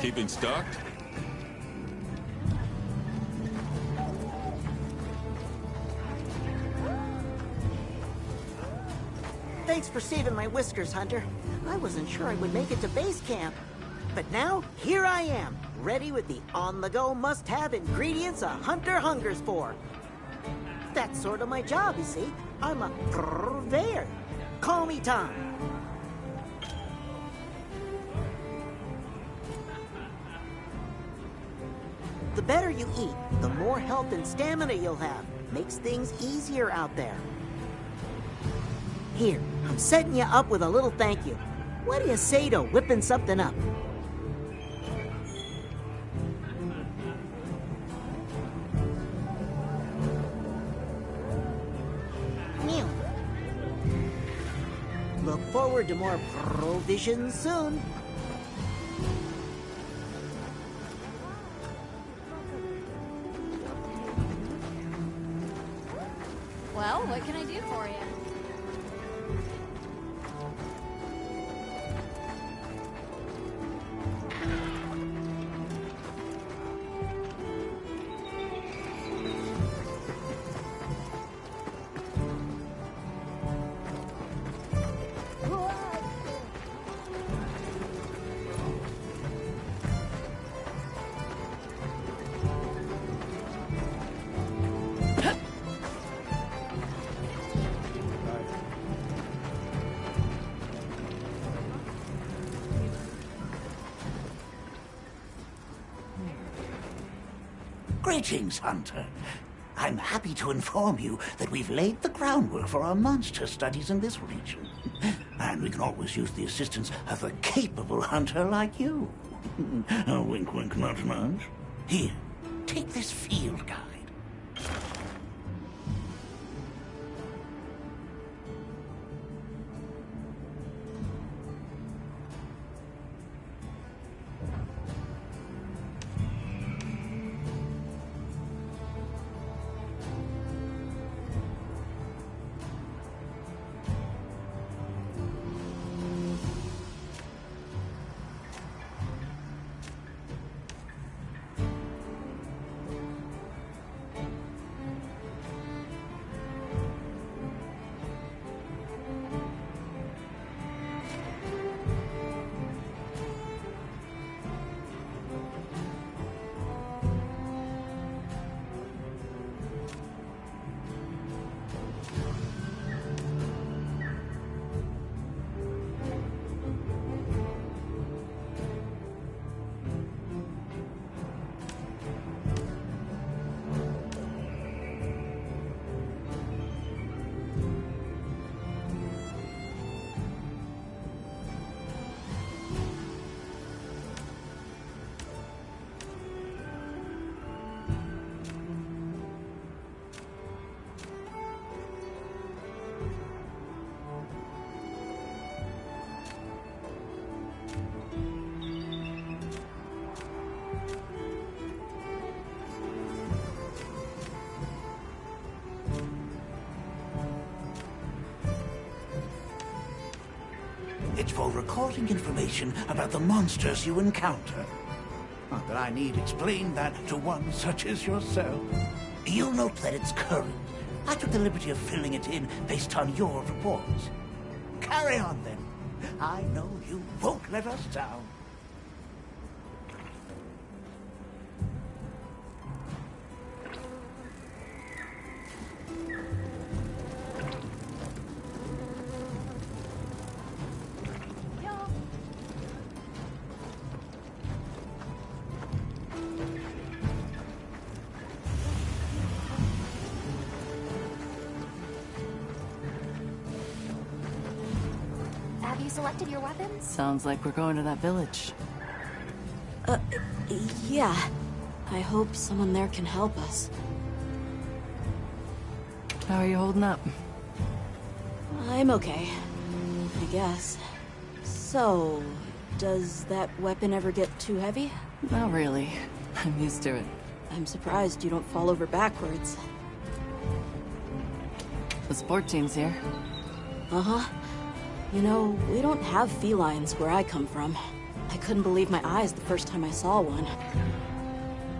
Keeping stocked? Thanks for saving my whiskers, Hunter. I wasn't sure I would make it to base camp. But now, here I am, ready with the on-the-go must-have ingredients a hunter hungers for. That's sort of my job, you see. I'm a purveyor. Call me Tom. The better you eat, the more health and stamina you'll have. Makes things easier out there. Here, I'm setting you up with a little thank you. What do you say to whipping something up? Meow. Look forward to more provisions soon. Well, what can I do for you? Greetings, Hunter. I'm happy to inform you that we've laid the groundwork for our monster studies in this region. And we can always use the assistance of a capable hunter like you. Wink, wink, nudge, nudge. Here, take this field guide. It's for recording information about the monsters you encounter. Not that I need explain that to one such as yourself. You'll note that it's current. I took the liberty of filling it in based on your reports. Carry on, then. I know you won't let us down. Have you selected your weapons? Sounds like we're going to that village. Yeah. I hope someone there can help us. How are you holding up? I'm okay. I guess. So, does that weapon ever get too heavy? Not really. I'm used to it. I'm surprised you don't fall over backwards. The sport team's here. Uh-huh. You know, we don't have felines where I come from. I couldn't believe my eyes the first time I saw one.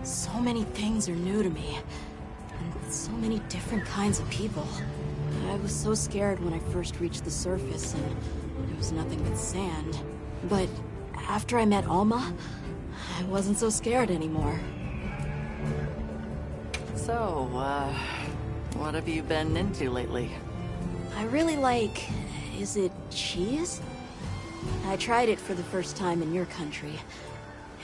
So many things are new to me, and so many different kinds of people. I was so scared when I first reached the surface, and there was nothing but sand. But after I met Alma, I wasn't so scared anymore. So, what have you been into lately? I really like... is it cheese? I tried it for the first time in your country.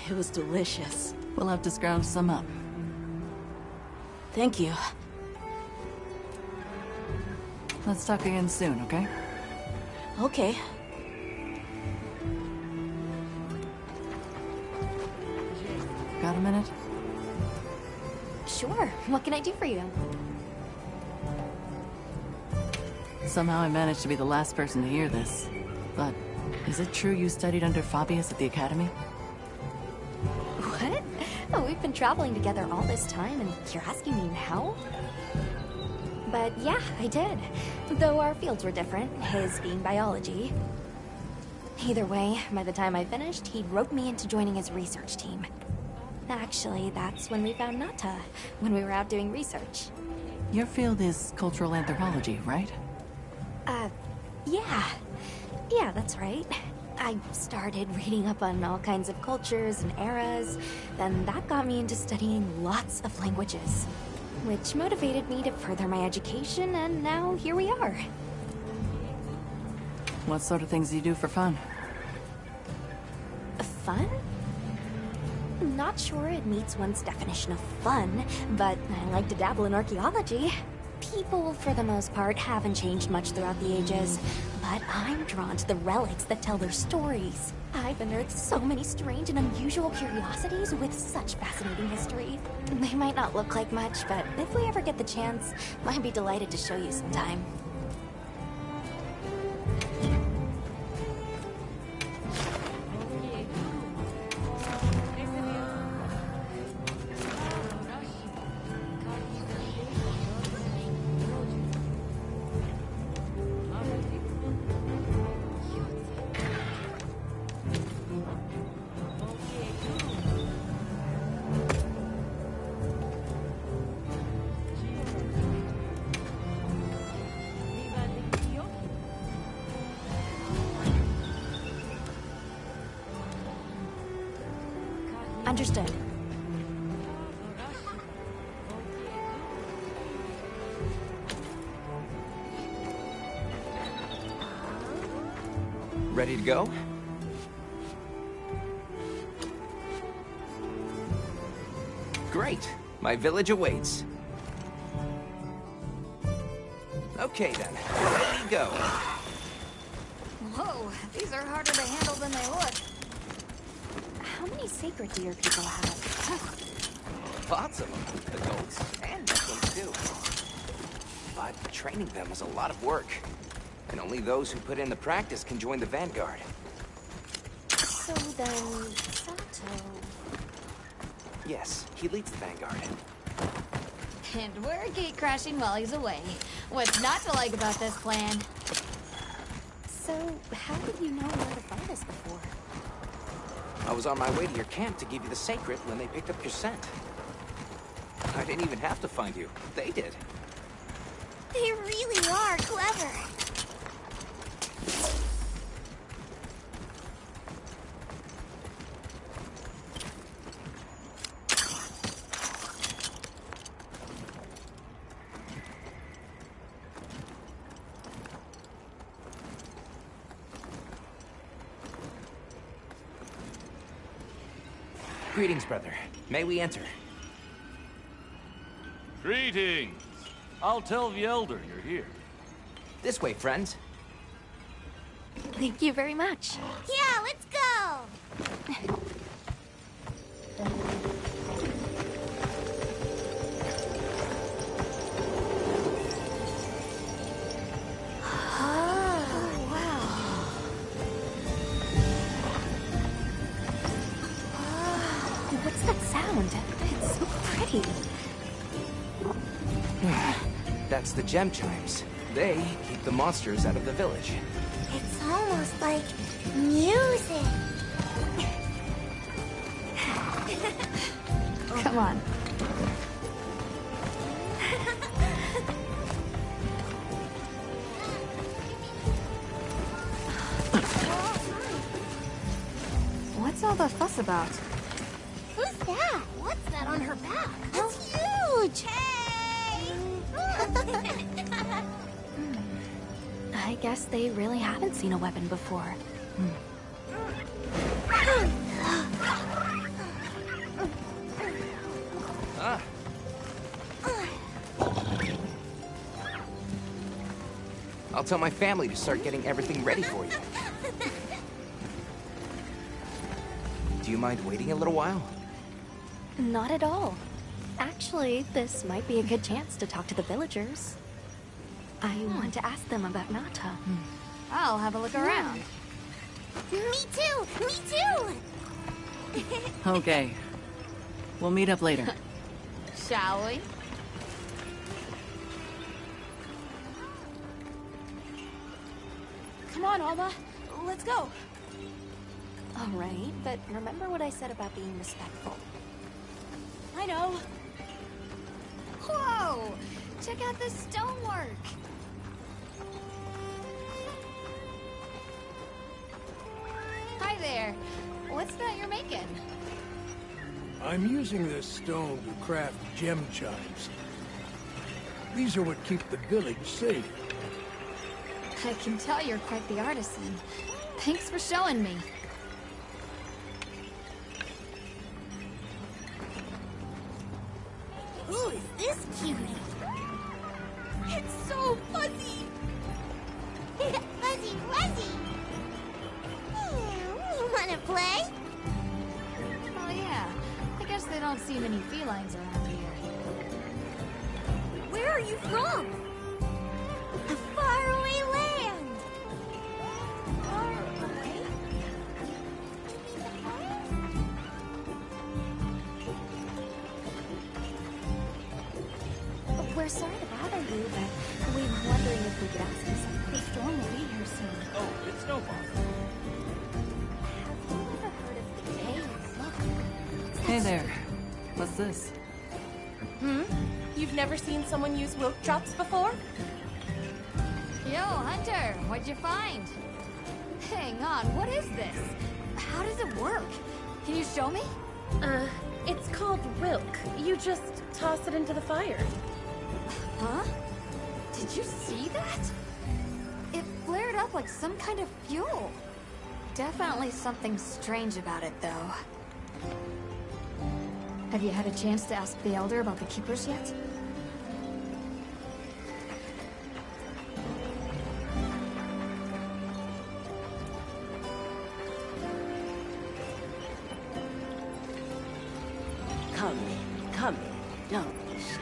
It was delicious. We'll have to scrounge some up. Thank you. Let's talk again soon, okay? Okay. Got a minute? Sure. What can I do for you? Somehow I managed to be the last person to hear this. But is it true you studied under Fabius at the Academy? What? Oh, we've been traveling together all this time, and you're asking me now? But yeah, I did. Though our fields were different, his being biology. Either way, by the time I finished, he'd roped me into joining his research team. Actually, that's when we found Nata, when we were out doing research. Your field is cultural anthropology, right? Yeah. Yeah, that's right. I started reading up on all kinds of cultures and eras, then that got me into studying lots of languages, which motivated me to further my education, and now here we are. What sort of things do you do for fun? Fun? Not sure it meets one's definition of fun, but I like to dabble in archaeology. People, for the most part, haven't changed much throughout the ages, but I'm drawn to the relics that tell their stories. I've unearthed so many strange and unusual curiosities with such fascinating history. They might not look like much, but if we ever get the chance, I'd be delighted to show you sometime. Understood. Ready to go? Great. My village awaits. Okay then, ready to go. Whoa, these are harder to handle than they look. How many sacred deer people have? Lots of them. Adults and young ones too. But training them is a lot of work. And only those who put in the practice can join the Vanguard. So then, Sato... Yes, he leads the Vanguard. And we're gate-crashing while he's away. What's not to like about this plan? So, how did you know where to find us before? I was on my way to your camp to give you the sacred when they picked up your scent. I didn't even have to find you. They did. They really are clever. Greetings, brother. May we enter? Greetings. I'll tell the Elder you're here. This way, friends. Thank you very much. Yeah, let's go! What's that sound? It's so pretty. That's the gem chimes. They keep the monsters out of the village. It's almost like music. Come on. What's all the fuss about? Who's that? What's that on her back? It's huge! Hey! I guess they really haven't seen a weapon before. I'll tell my family to start getting everything ready for you. Do you mind waiting a little while? Not at all. Actually, this might be a good chance to talk to the villagers. I want to ask them about Nata. I'll have a look around. Me too! Me too! Okay. We'll meet up later. Shall we? Come on, Alma. Let's go. All right, but remember what I said about being respectful. I know. Whoa! Check out this stonework! Hi there. What's that you're making? I'm using this stone to craft gem chimes. These are what keep the village safe. I can tell you're quite the artisan. Thanks for showing me. Who is this cutie? It's so fuzzy! Fuzzy Wuzzy! Wanna play? Oh yeah. I guess they don't see many felines around here. Where are you from? A faraway land! Faraway? We're sorry to bother you, but we were wondering if we could ask you something. The storm will be here soon. Oh, it's no bother. Have you ever heard of the caves? Hey there. What's this? You've never seen someone use wilk drops before? Yo, Hunter, what'd you find? Hang on, what is this? How does it work? Can you show me? It's called wilk. You just toss it into the fire. Huh? Did you see that? It flared up like some kind of fuel. Definitely something strange about it, though. Have you had a chance to ask the Elder about the Keepers yet? Come in. Don't be shy.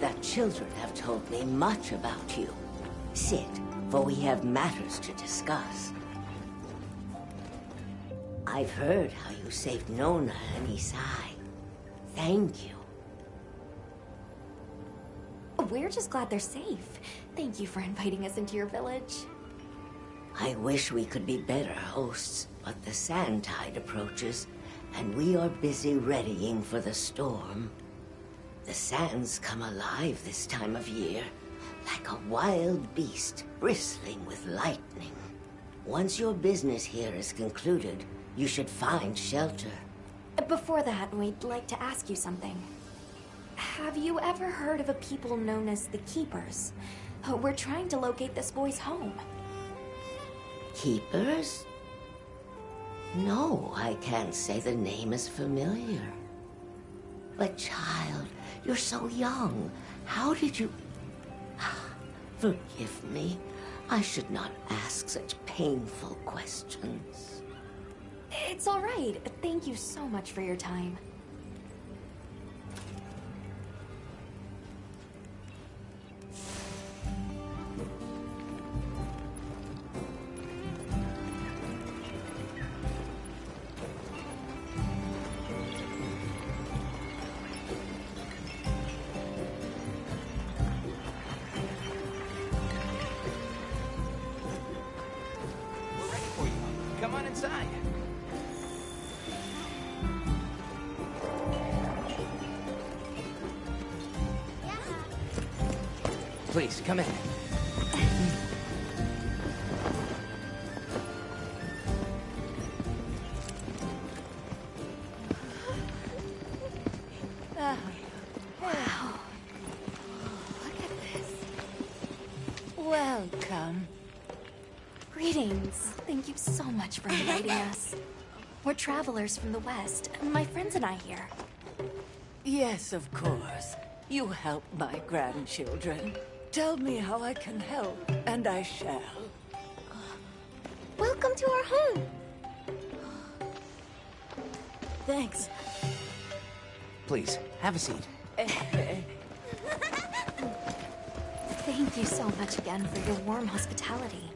The children have told me much about you. Sit, for we have matters to discuss. I've heard how you saved Nona and Isai. Thank you. We're just glad they're safe. Thank you for inviting us into your village. I wish we could be better hosts, but the sand tide approaches, and we are busy readying for the storm. The sands come alive this time of year, like a wild beast bristling with lightning. Once your business here is concluded, you should find shelter. Before that, we'd like to ask you something. Have you ever heard of a people known as the Keepers? We're trying to locate this boy's home. Keepers? No, I can't say the name is familiar. But child, you're so young. How did you... Forgive me. I should not ask such painful questions. It's all right. Thank you so much for your time. We're ready for you. Come on inside. Please, come in. Wow. Look at this. Welcome. Greetings. Thank you so much for inviting us. We're travelers from the West, and my friends and I here. Yes, of course. You help my grandchildren. Tell me how I can help, and I shall. Welcome to our home. Thanks. Please, have a seat. Thank you so much again for your warm hospitality.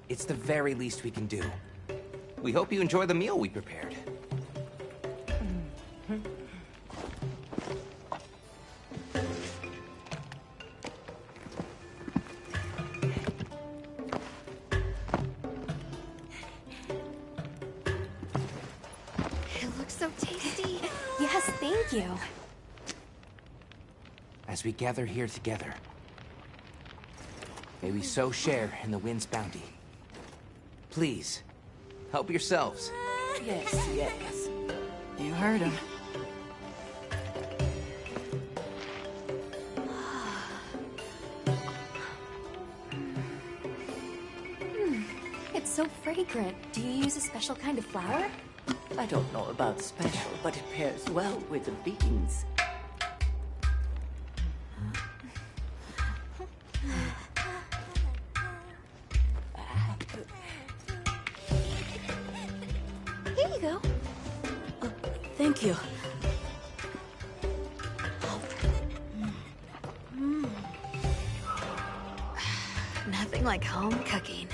It's the very least we can do. We hope you enjoy the meal we prepared. It looks so tasty. Yes, thank you. As we gather here together, may we so share in the wind's bounty. Please, help yourselves. Yes, yes. You heard him. It's so fragrant. Do you use a special kind of flour? I don't know about special, but it pairs well with the beans. Here you go. Thank you. Nothing like home cooking.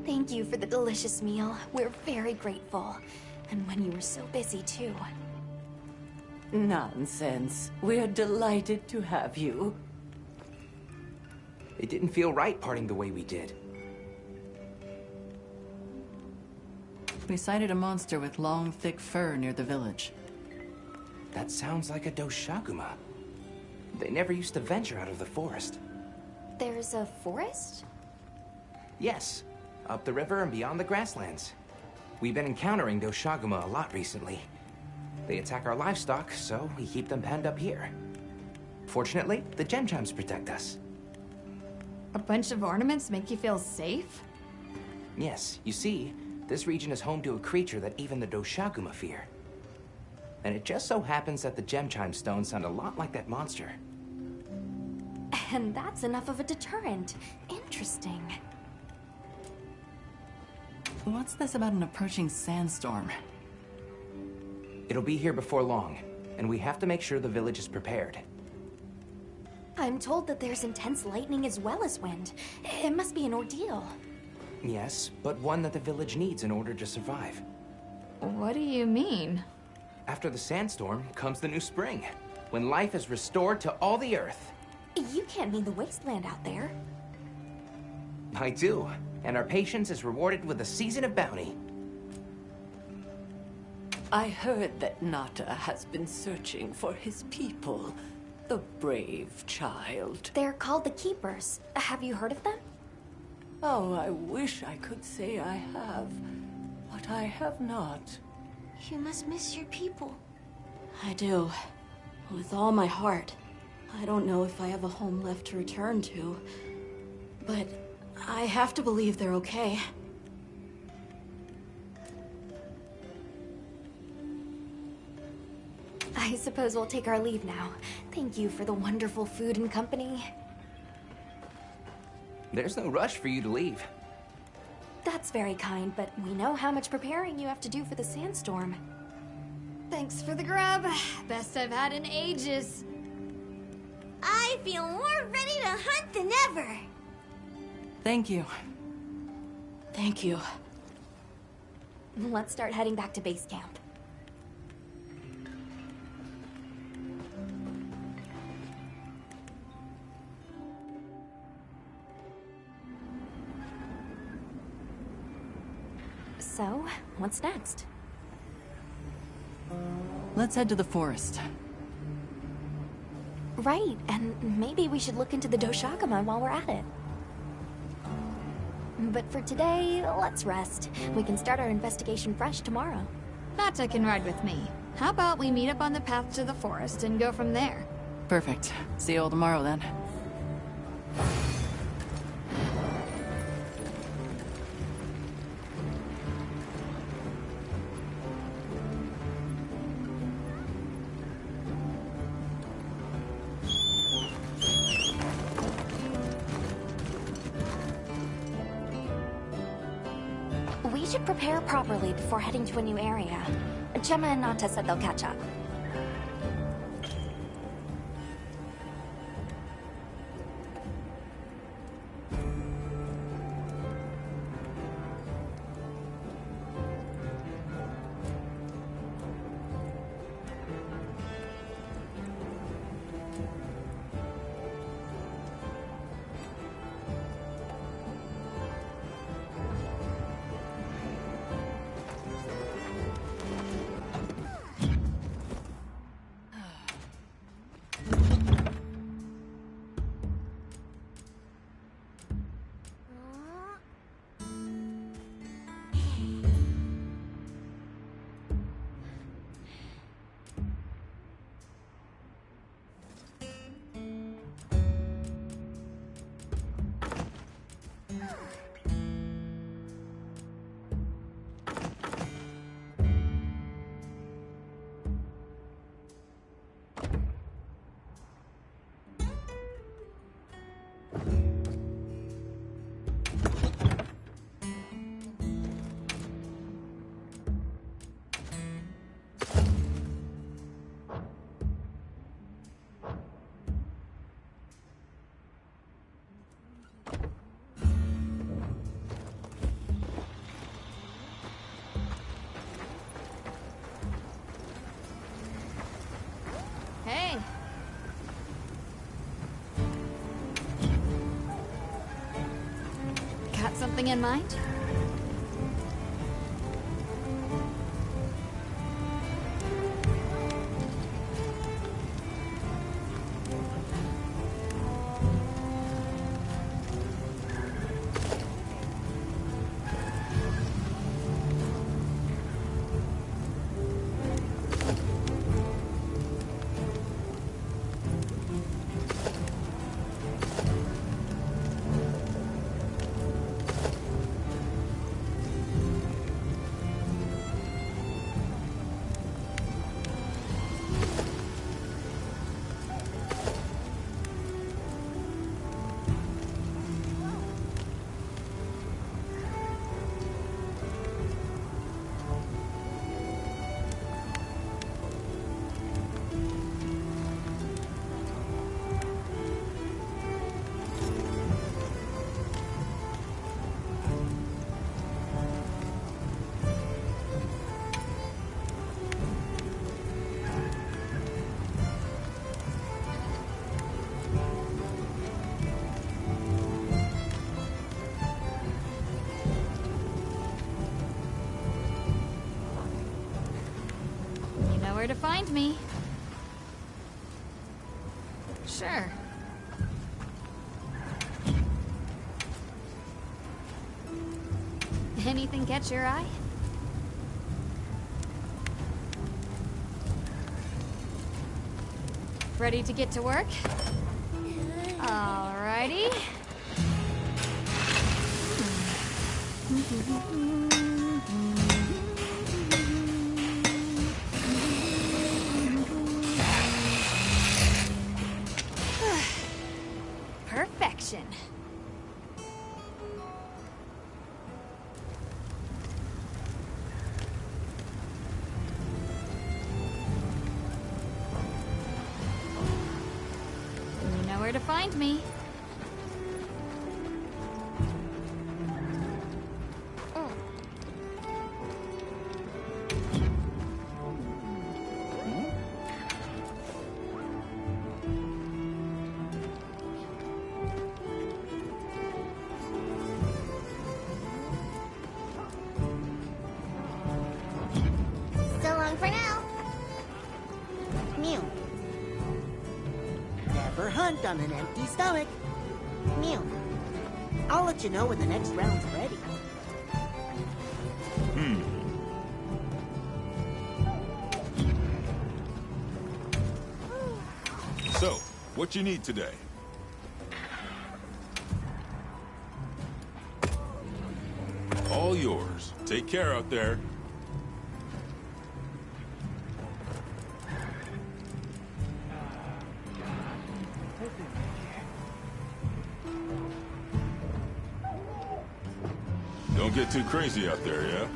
Thank you for the delicious meal. We're very grateful. And when you were so busy, too. Nonsense. We're delighted to have you. It didn't feel right parting the way we did. We sighted a monster with long, thick fur near the village. That sounds like a Doshaguma. They never used to venture out of the forest. There's a forest? Yes, up the river and beyond the grasslands. We've been encountering Doshaguma a lot recently. They attack our livestock, so we keep them penned up here. Fortunately, the gem chimes protect us. A bunch of ornaments make you feel safe? Yes, you see, this region is home to a creature that even the Doshaguma fear. And it just so happens that the gem chime stones sound a lot like that monster. And that's enough of a deterrent. Interesting. What's this about an approaching sandstorm? It'll be here before long, and we have to make sure the village is prepared. I'm told that there's intense lightning as well as wind. It must be an ordeal. Yes, but one that the village needs in order to survive. What do you mean? After the sandstorm comes the new spring, when life is restored to all the earth. You can't mean the wasteland out there. I do, and our patience is rewarded with a season of bounty. I heard that Nata has been searching for his people. The brave child. They're called the Keepers. Have you heard of them? Oh, I wish I could say I have, but I have not. You must miss your people. I do. With all my heart. I don't know if I have a home left to return to, but I have to believe they're okay. I suppose we'll take our leave now. Thank you for the wonderful food and company. There's no rush for you to leave. That's very kind, but we know how much preparing you have to do for the sandstorm. Thanks for the grub. Best I've had in ages. I feel more ready to hunt than ever. Thank you. Thank you. Let's start heading back to base camp. So, what's next? Let's head to the forest. Right, and maybe we should look into the Doshagama while we're at it. But for today, let's rest. We can start our investigation fresh tomorrow. Nata can ride with me. How about we meet up on the path to the forest and go from there? Perfect. See you all tomorrow then. We should prepare properly before heading to a new area. Gemma and Nata said they'll catch up. Hey! Got something in mind? Where to find me. Sure. Anything catch your eye? Ready to get to work? Alrighty. Perfection. You know where to find me. Mew. Never hunt on an empty stomach. Mew. I'll let you know when the next round's ready. So, what you need today? All yours. Take care out there. Don't get too crazy out there, yeah?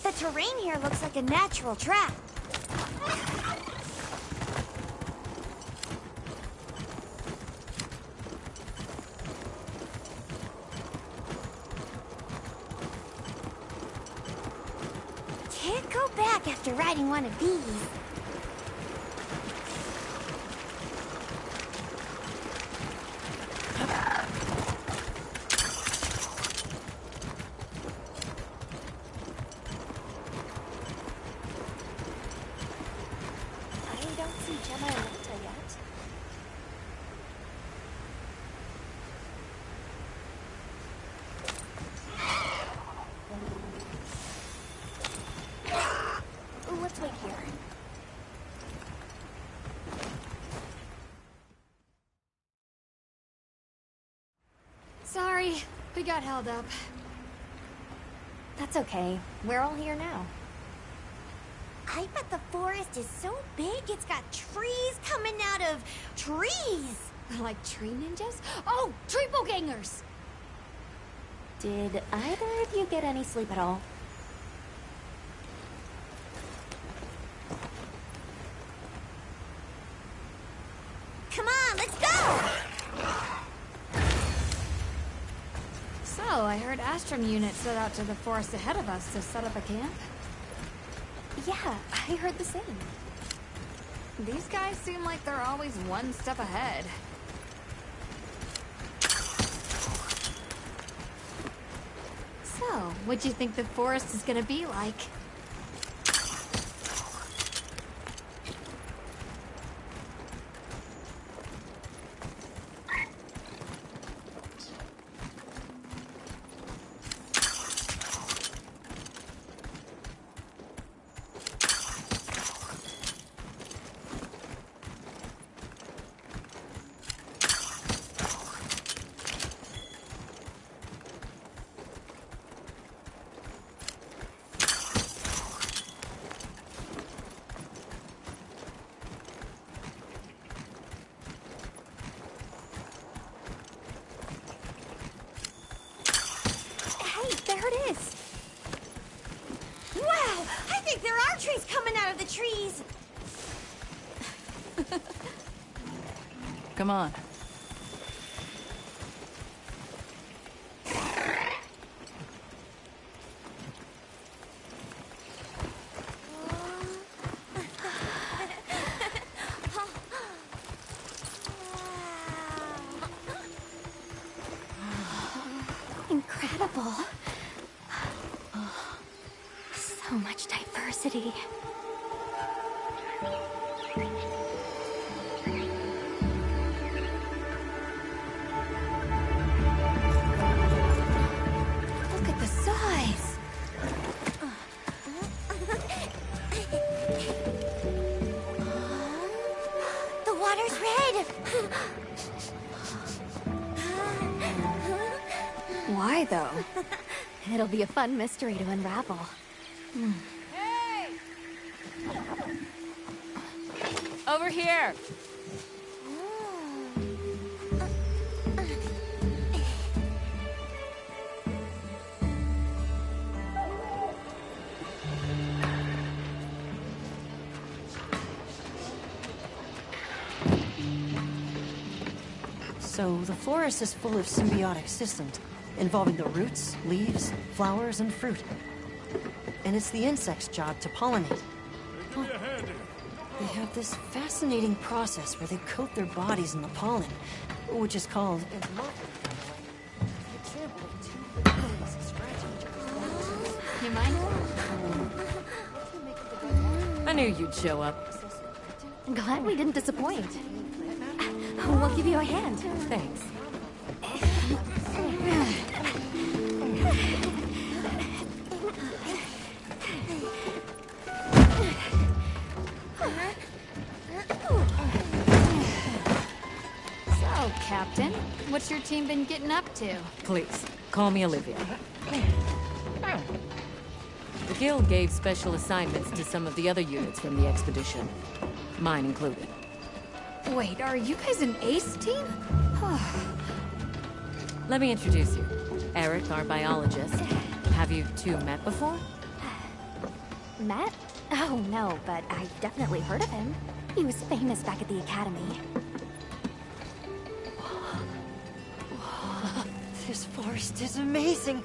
The terrain here looks like a natural trap. Can't go back after riding one of these. I don't see Gemma and Nita yet. Let's wait here. Sorry, we got held up. That's okay. We're all here now. I bet the forest is so big it's got trees coming out of trees. Like tree ninjas? Oh, triple gangers! Did either of you get any sleep at all? Come on, let's go! So, I heard Astrum unit set out to the forest ahead of us to set up a camp. Yeah, I heard the same. These guys seem like they're always one step ahead. So, what'd you think the forest is gonna be like? There it is. Wow! I think there are trees coming out of the trees. Come on. Incredible. So much diversity. Look at the size! The water's red. Why, though? It'll be a fun mystery to unravel. Hey! Over here! So, the forest is full of symbiotic systems, involving the roots, leaves, flowers, and fruit. And it's the insect's job to pollinate. They have this fascinating process where they coat their bodies in the pollen, which is called... You mind? I knew you'd show up. Glad we didn't disappoint. We'll give you a hand. Thanks. So, Captain, what's your team been getting up to? Please, call me Olivia. The Guild gave special assignments to some of the other units from the expedition. Mine included. Wait, are you guys an ace team? Let me introduce you. Eric, our biologist. Have you two met before? Met? Oh, no, but I've definitely heard of him. He was famous back at the Academy. This forest is amazing.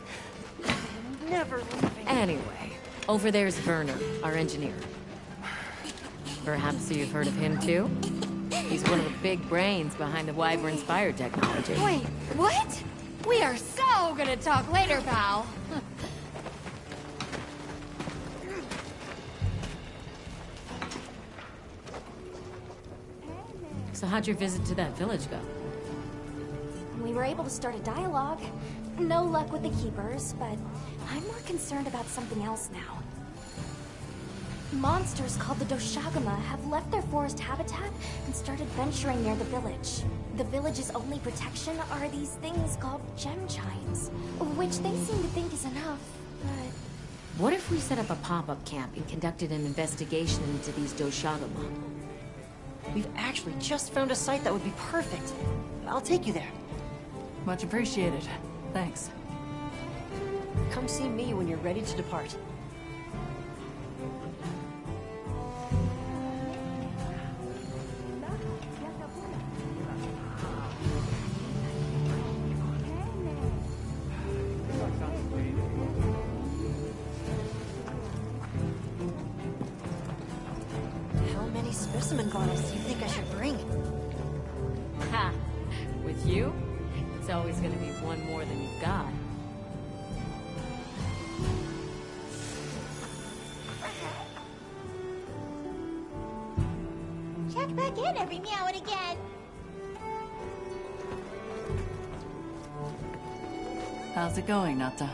I'm never leaving. Anyway, over there's Werner, our engineer. Perhaps you've heard of him too? He's one of the big brains behind the Wyvern's fire technology. Wait, what? We are so gonna talk later, pal. So how'd your visit to that village go? We were able to start a dialogue. No luck with the Keepers, but I'm more concerned about something else now. Monsters called the Doshagama have left their forest habitat and started venturing near the village. The village's only protection are these things called gem chimes, which they seem to think is enough, but... What if we set up a pop-up camp and conducted an investigation into these Doshagama? We've actually just found a site that would be perfect. I'll take you there. Much appreciated. Thanks. Come see me when you're ready to depart. How many specimen bottles do you think I should bring? Ha! With you, it's always gonna be one more than you've got. Check back in every meow and again. How's it going, Nata?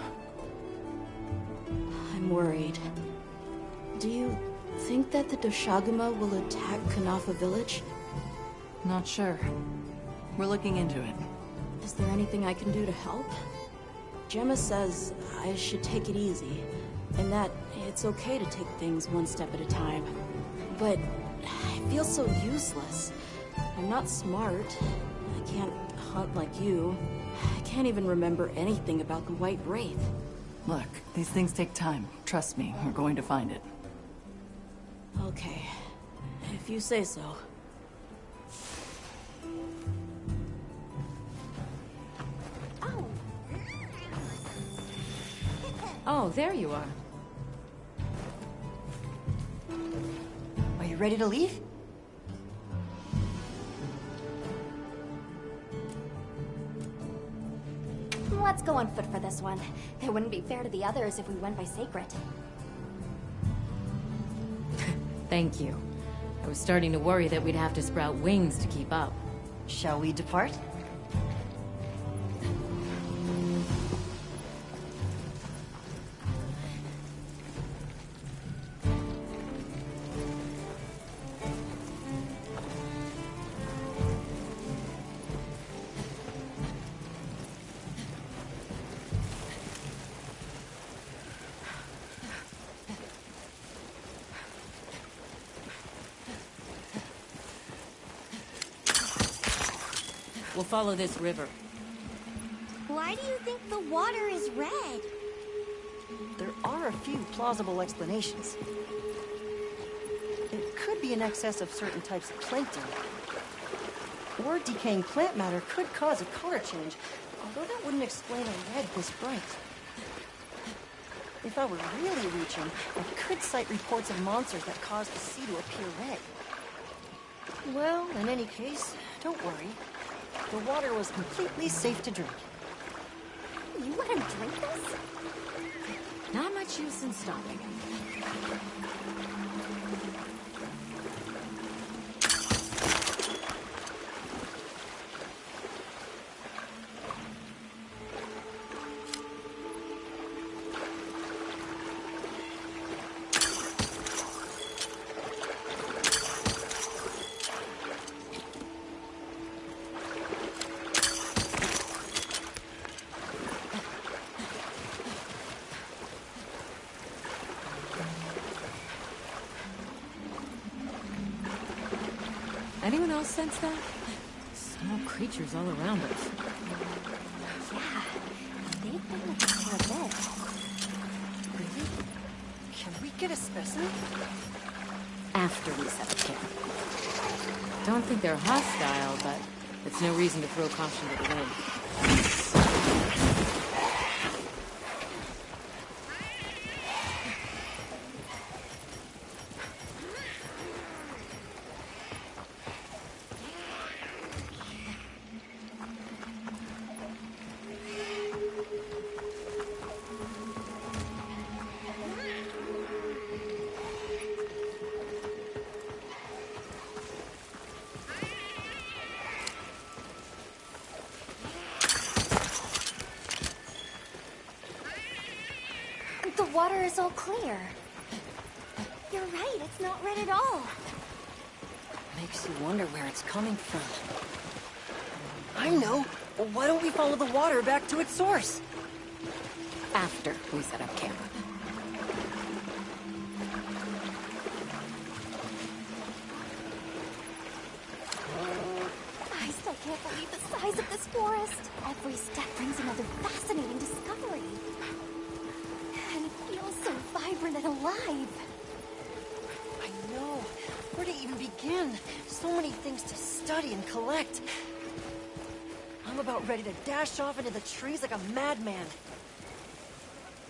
I'm worried. Do you think that the Doshagama will attack Kanafa village? Not sure. We're looking into it. Is there anything I can do to help? Gemma says I should take it easy, and that it's okay to take things one step at a time. But I feel so useless. I'm not smart. I can't hunt like you. I can't even remember anything about the White Wraith. Look, these things take time. Trust me, we're going to find it. Okay, if you say so. Oh, there you are. Are you ready to leave? Let's go on foot for this one. It wouldn't be fair to the others if we went by Sacred. Thank you. I was starting to worry that we'd have to sprout wings to keep up. Shall we depart? We'll follow this river. Why do you think the water is red? There are a few plausible explanations. It could be in excess of certain types of plankton. Or decaying plant matter could cause a color change, although that wouldn't explain a red this bright. If I were really reaching, I could cite reports of monsters that cause the sea to appear red. Well, in any case, don't worry. The water was completely safe to drink. You let him drink this? Not much use in stopping him. Anyone else sense that? Small creatures all around us. Yeah, they've been with us for a bit. Really? Can we get a specimen? After we set up camp. Don't think they're hostile, but it's no reason to throw caution to the wind. The water is all clear. You're right, it's not red at all. Makes you wonder where it's coming from. I know! Well, why don't we follow the water back to its source? After we set up camp. I still can't believe the size of this forest. Every step brings another fascinating discovery. And it feels so vibrant and alive. I know. Where to even begin? So many things to study and collect. I'm about ready to dash off into the trees like a madman.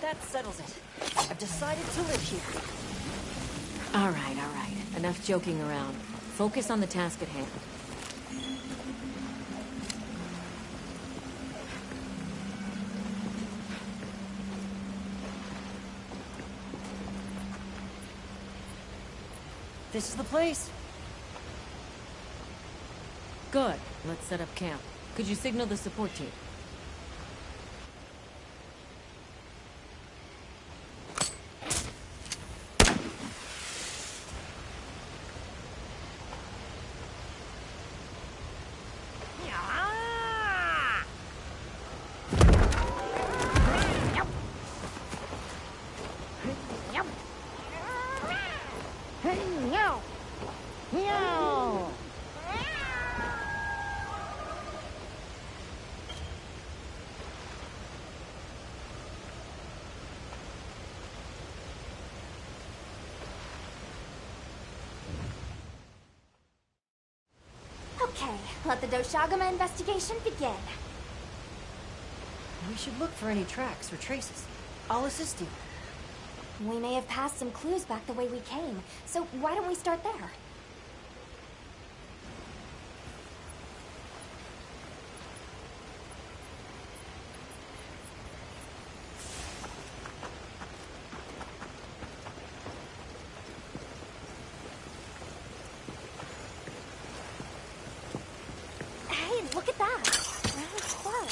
That settles it. I've decided to live here. All right. Enough joking around. Focus on the task at hand. This is the place. Good. Let's set up camp. Could you signal the support team? Okay, let the Doshagama investigation begin. We should look for any tracks or traces. I'll assist you. We may have passed some clues back the way we came, so why don't we start there? Hey, look at that! Round squirrel.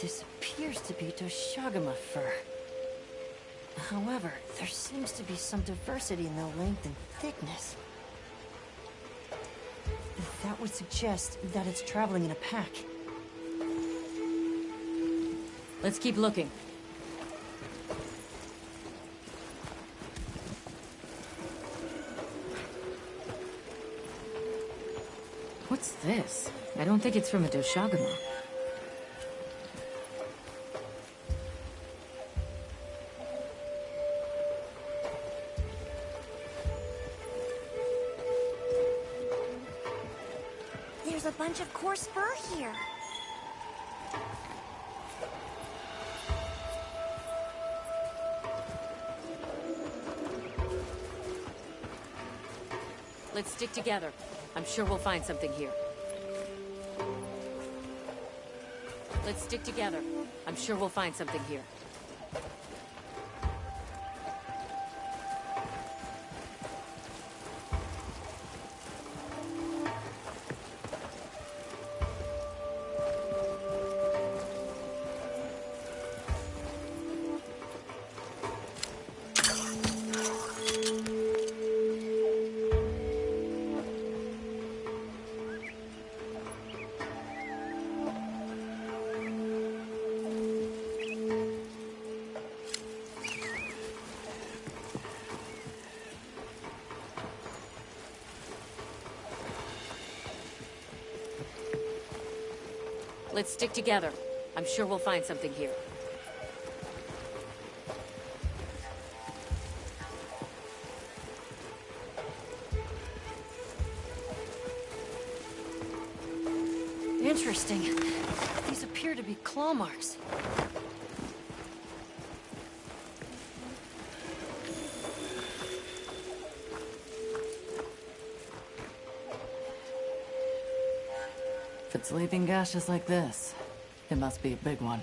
This appears to be Doshagama fur. However, there seems to be some diversity in the length and thickness. That would suggest that it's traveling in a pack. Let's keep looking. What's this? I don't think it's from a Doshagama. There's a bunch of coarse fur here. Let's stick together. I'm sure we'll find something here. Let's stick together. I'm sure we'll find something here. Let's stick together. I'm sure we'll find something here. Interesting. These appear to be claw marks. If it's leaving gashes like this, it must be a big one.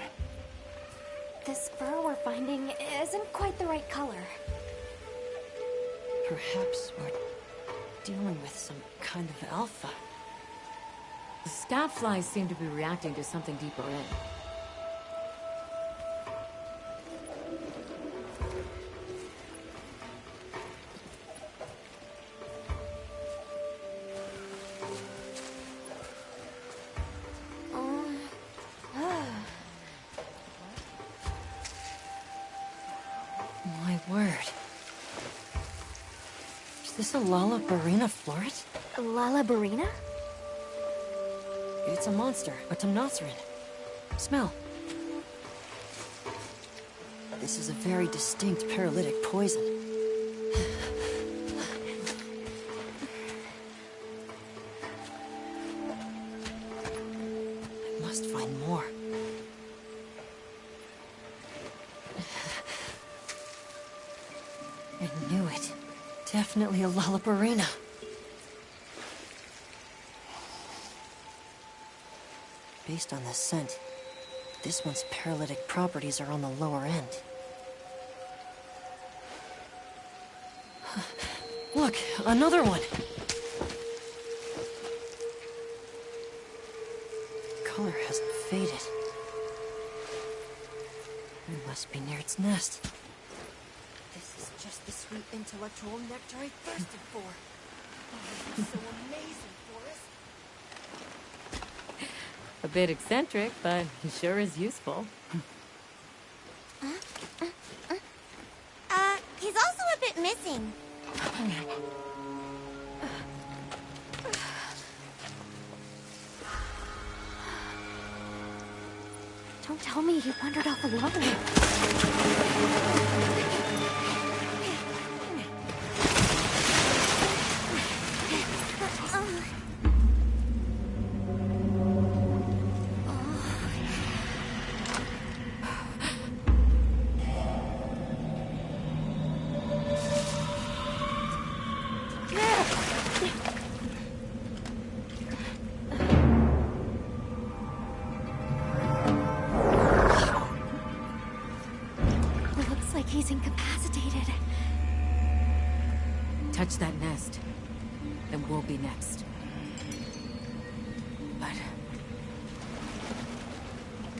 This fur we're finding isn't quite the right color. Perhaps we're dealing with some kind of alpha. The scout flies seem to be reacting to something deeper in. My word. Is this a Lalabarina floret? Lalabarina? It's a monster, a Temnoceran. Smell. This is a very distinct paralytic poison. I must find more. I knew it. Definitely a Lalabarina. Based on the scent, this one's paralytic properties are on the lower end. Look, another one! Color hasn't faded. It must be near its nest. This is just the sweet intellectual nectar I thirsted for. Oh, this is so amazing, Forrest. A bit eccentric, but he sure is useful. He's also a bit missing. Don't tell me he wandered off alone. He's incapacitated. Touch that nest, and we'll be next. But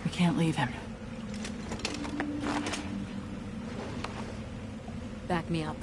we can't leave him. Back me up.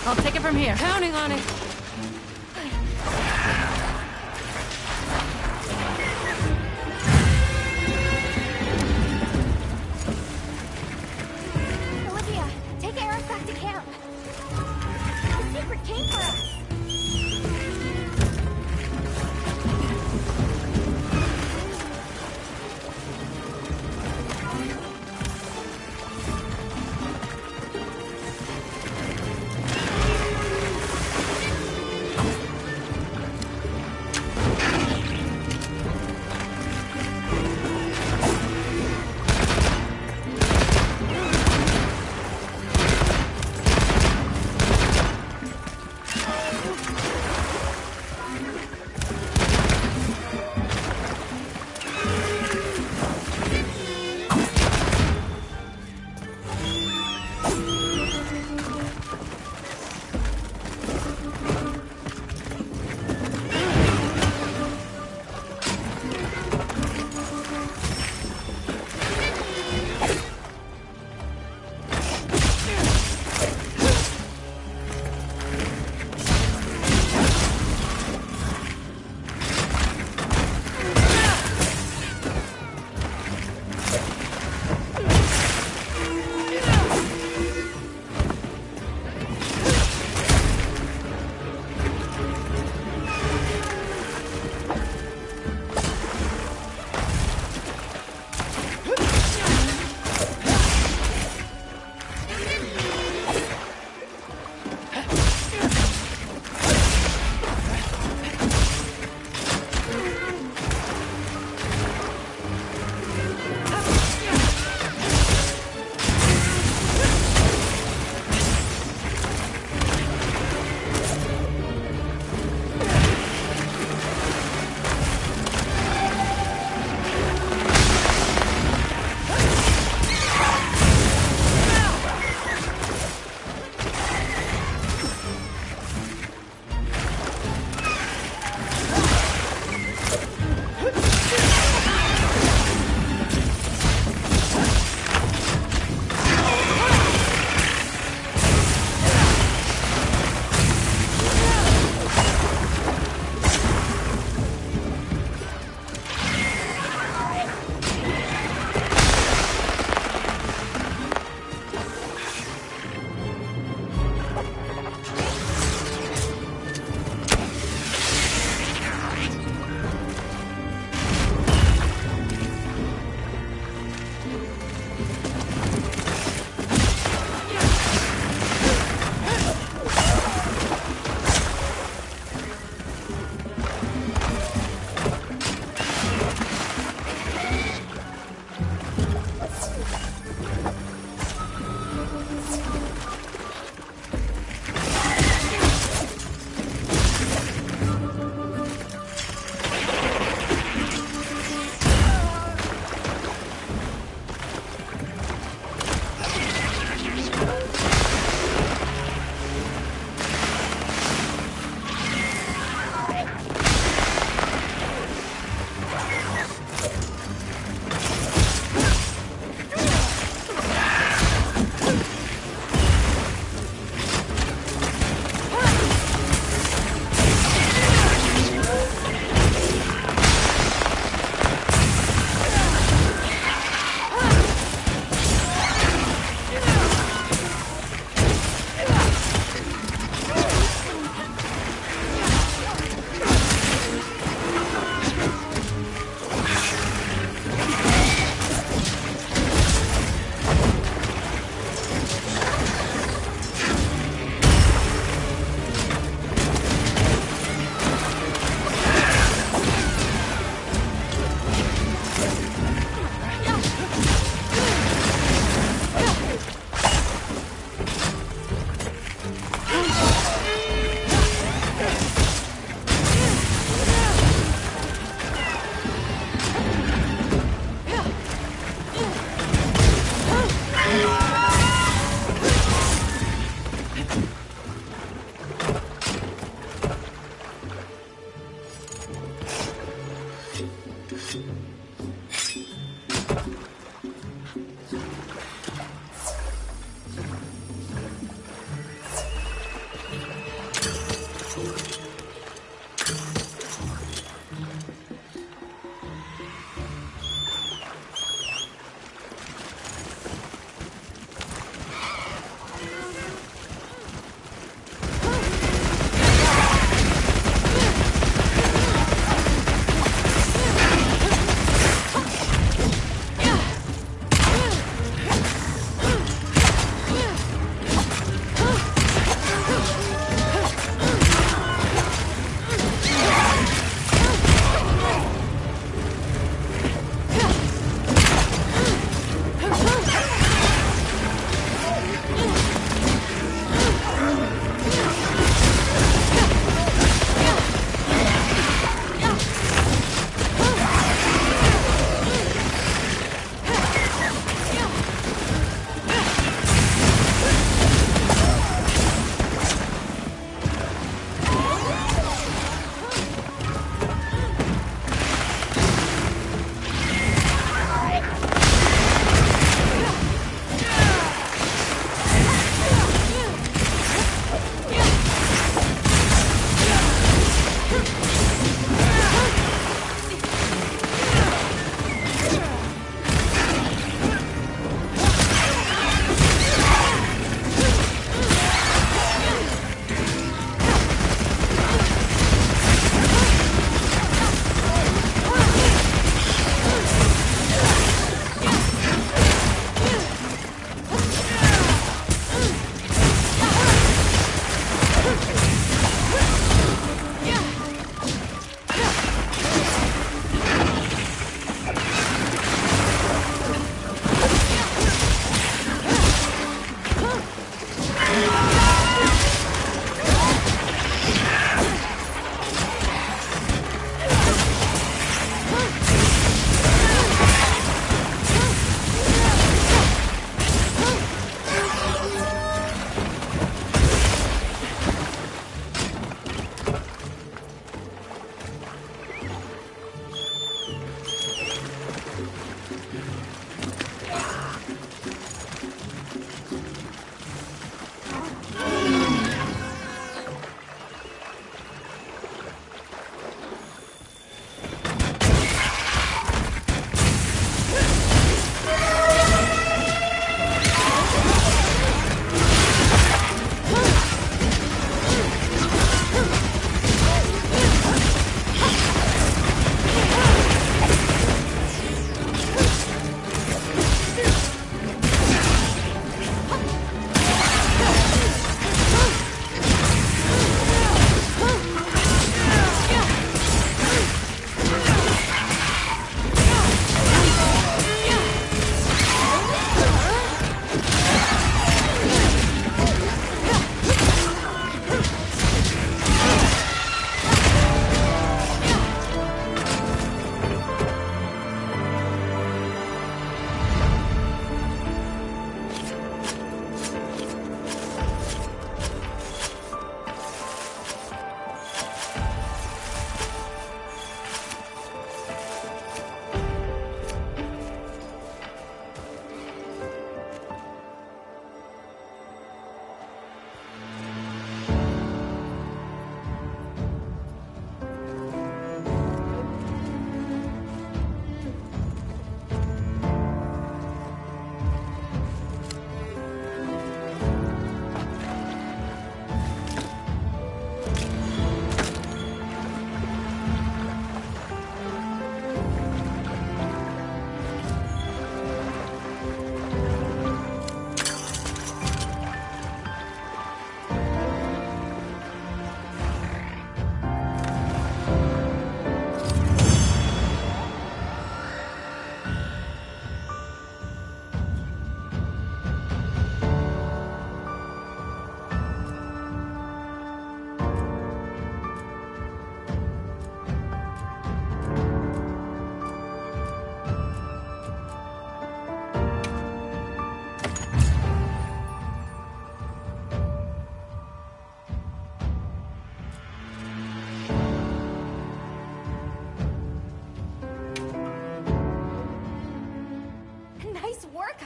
I'll take it from here. Counting on it. Olivia, take Eric back to camp. The secret came for us.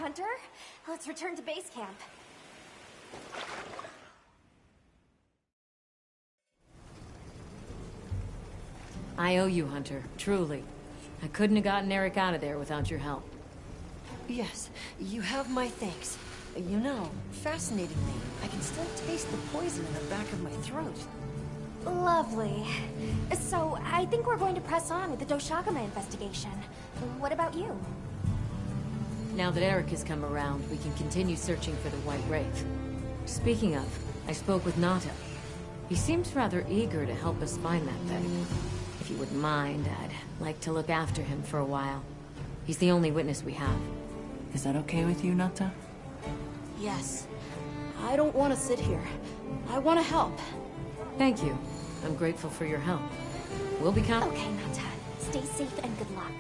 Hunter. Let's return to base camp. I owe you, Hunter. Truly. I couldn't have gotten Eric out of there without your help. Yes, you have my thanks. You know, fascinatingly, I can still taste the poison in the back of my throat. Lovely. So, I think we're going to press on with the Doshagama investigation. What about you? Now that Eric has come around, we can continue searching for the White Wraith. Speaking of, I spoke with Nata. He seems rather eager to help us find that thing. If you wouldn't mind, I'd like to look after him for a while. He's the only witness we have. Is that okay with you, Nata? Yes. I don't want to sit here. I want to help. Thank you. I'm grateful for your help. We'll be coming. Okay, Nata. Stay safe and good luck.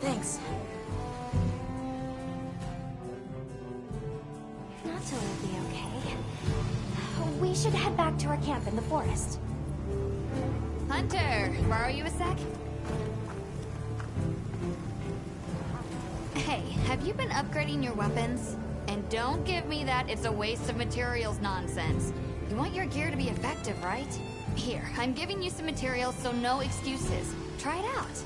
Thanks. Nata will be okay. We should head back to our camp in the forest. Hunter, borrow you a sec? Hey, have you been upgrading your weapons? And don't give me that it's a waste of materials nonsense. You want your gear to be effective, right? Here, I'm giving you some materials, so no excuses. Try it out.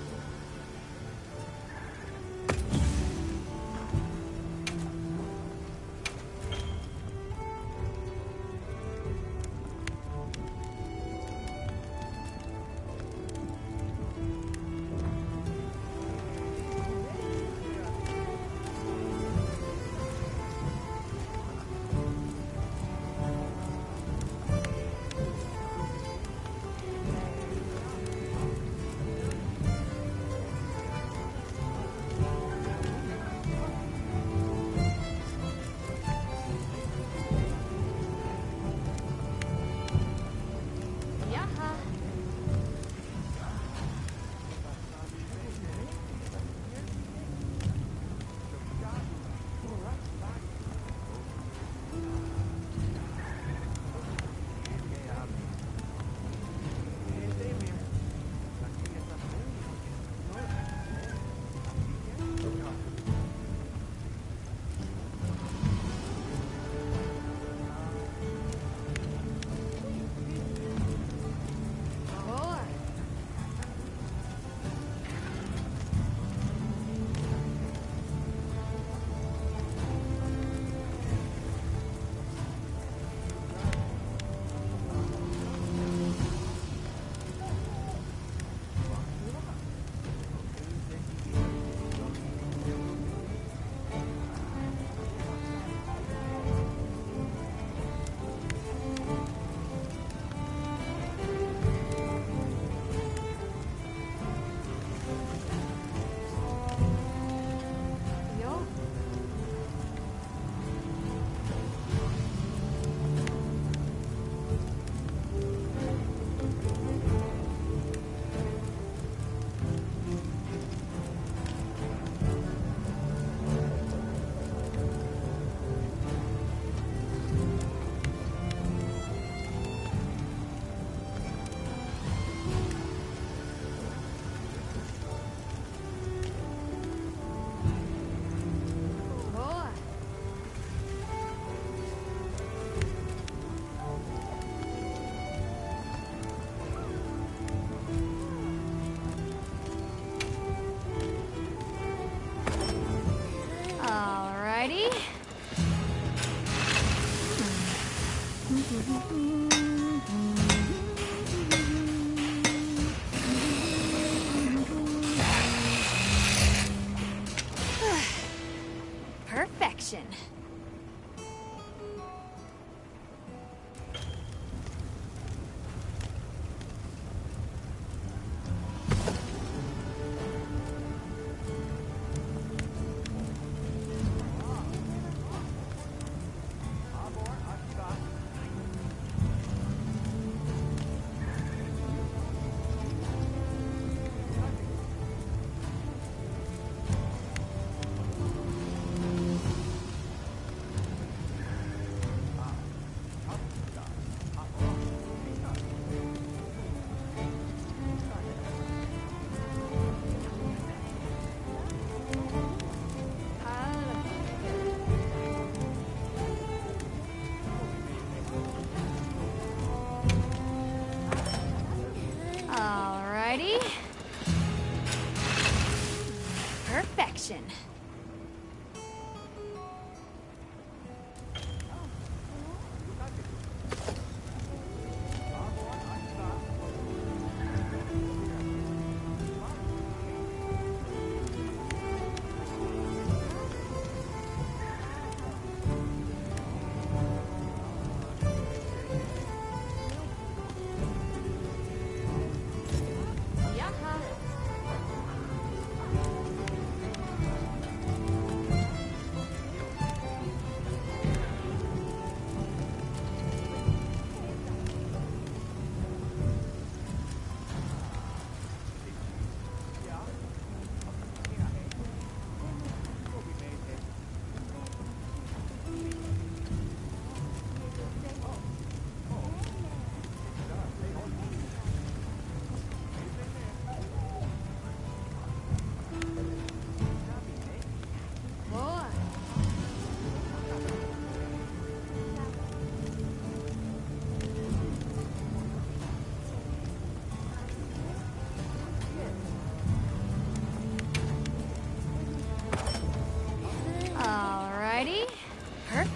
Perfection.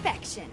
Perfection.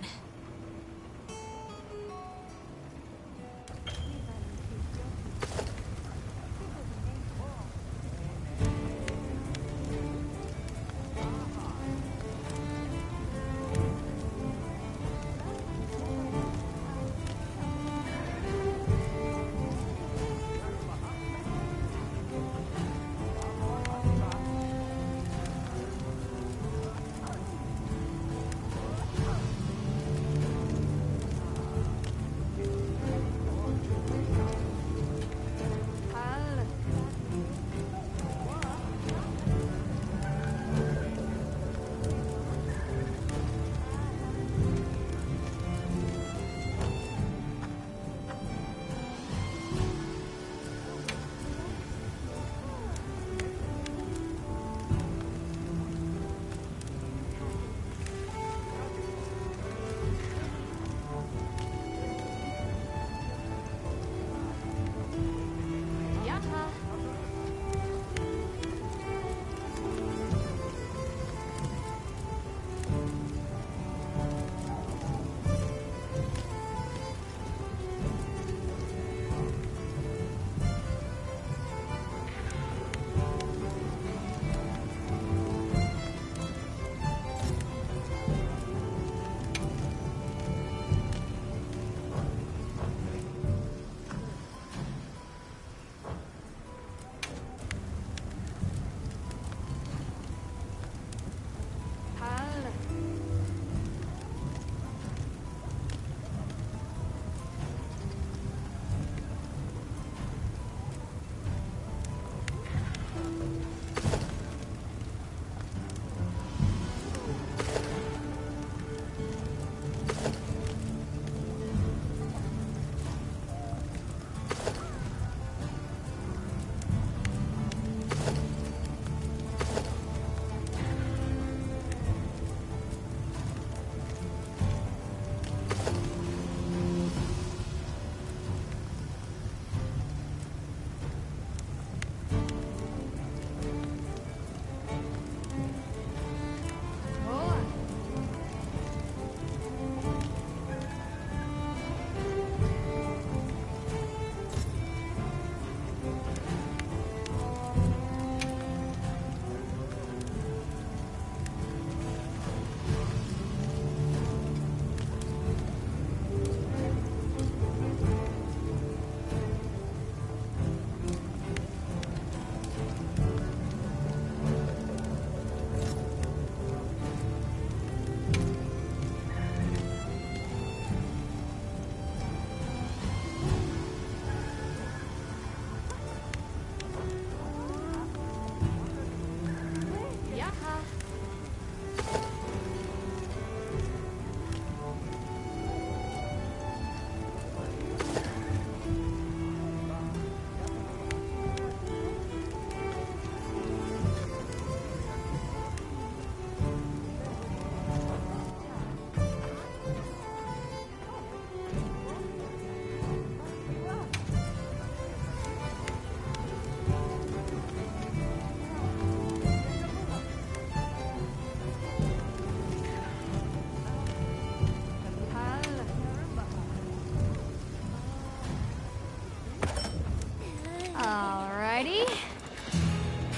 Alrighty.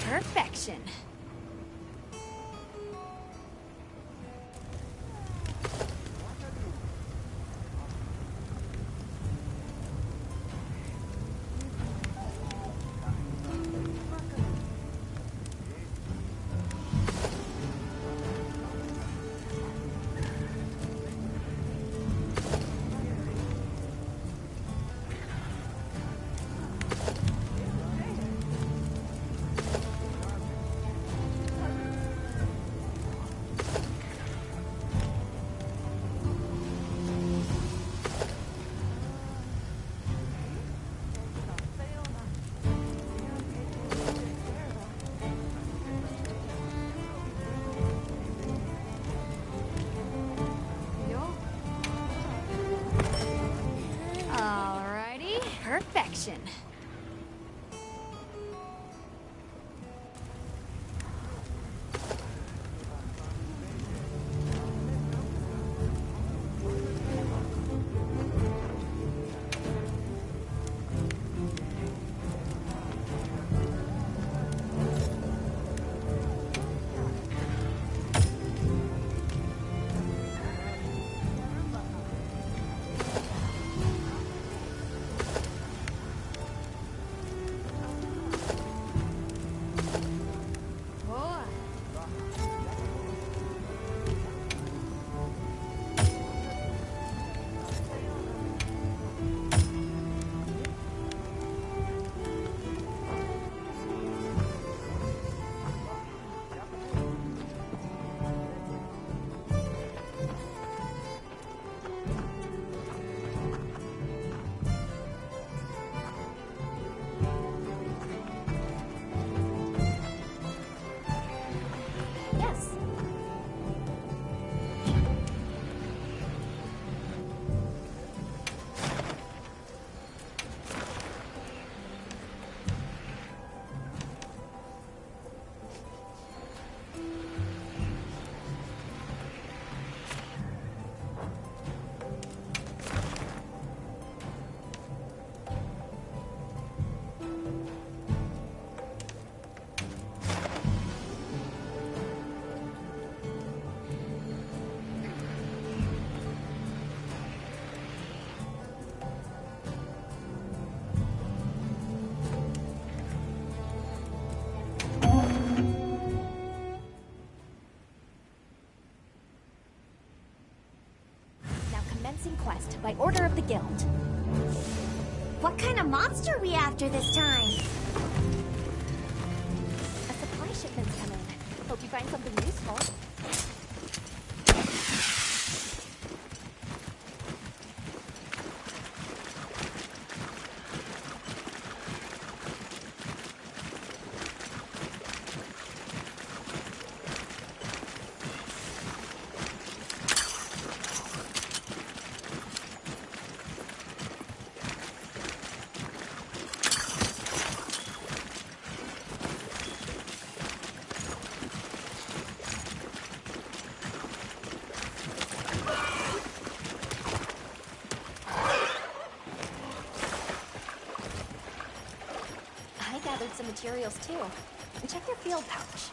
Perfection. Perfection. quest by order of the guild. What kind of monster are we after this time? A supply shipment's coming. Hope you find something useful. Some materials too. And check your field pouch.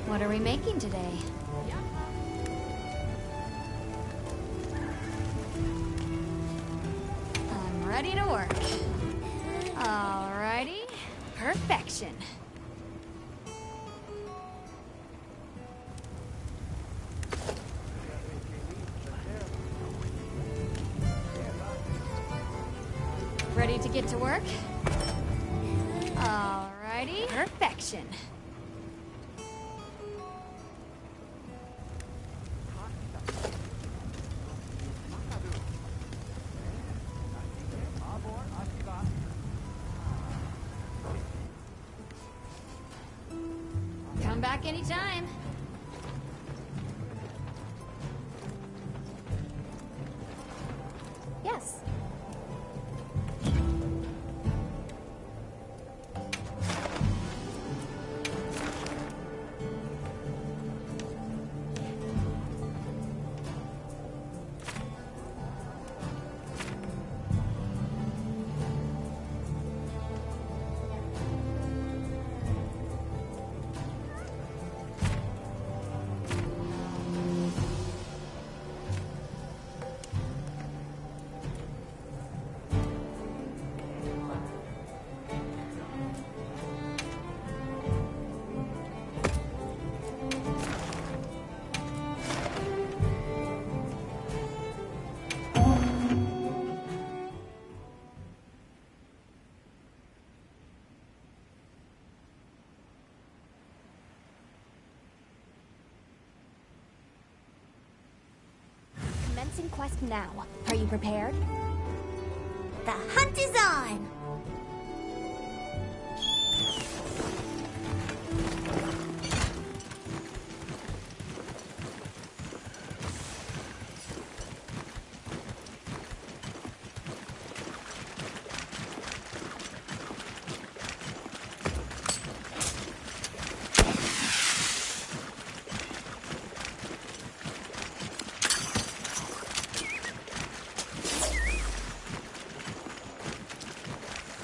What are we making today? I'm ready to work. Alrighty. Perfection. Ready to get to work? Alrighty. Perfection. Come back anytime. Yes. commencing quest now. Are you prepared? The hunt is on!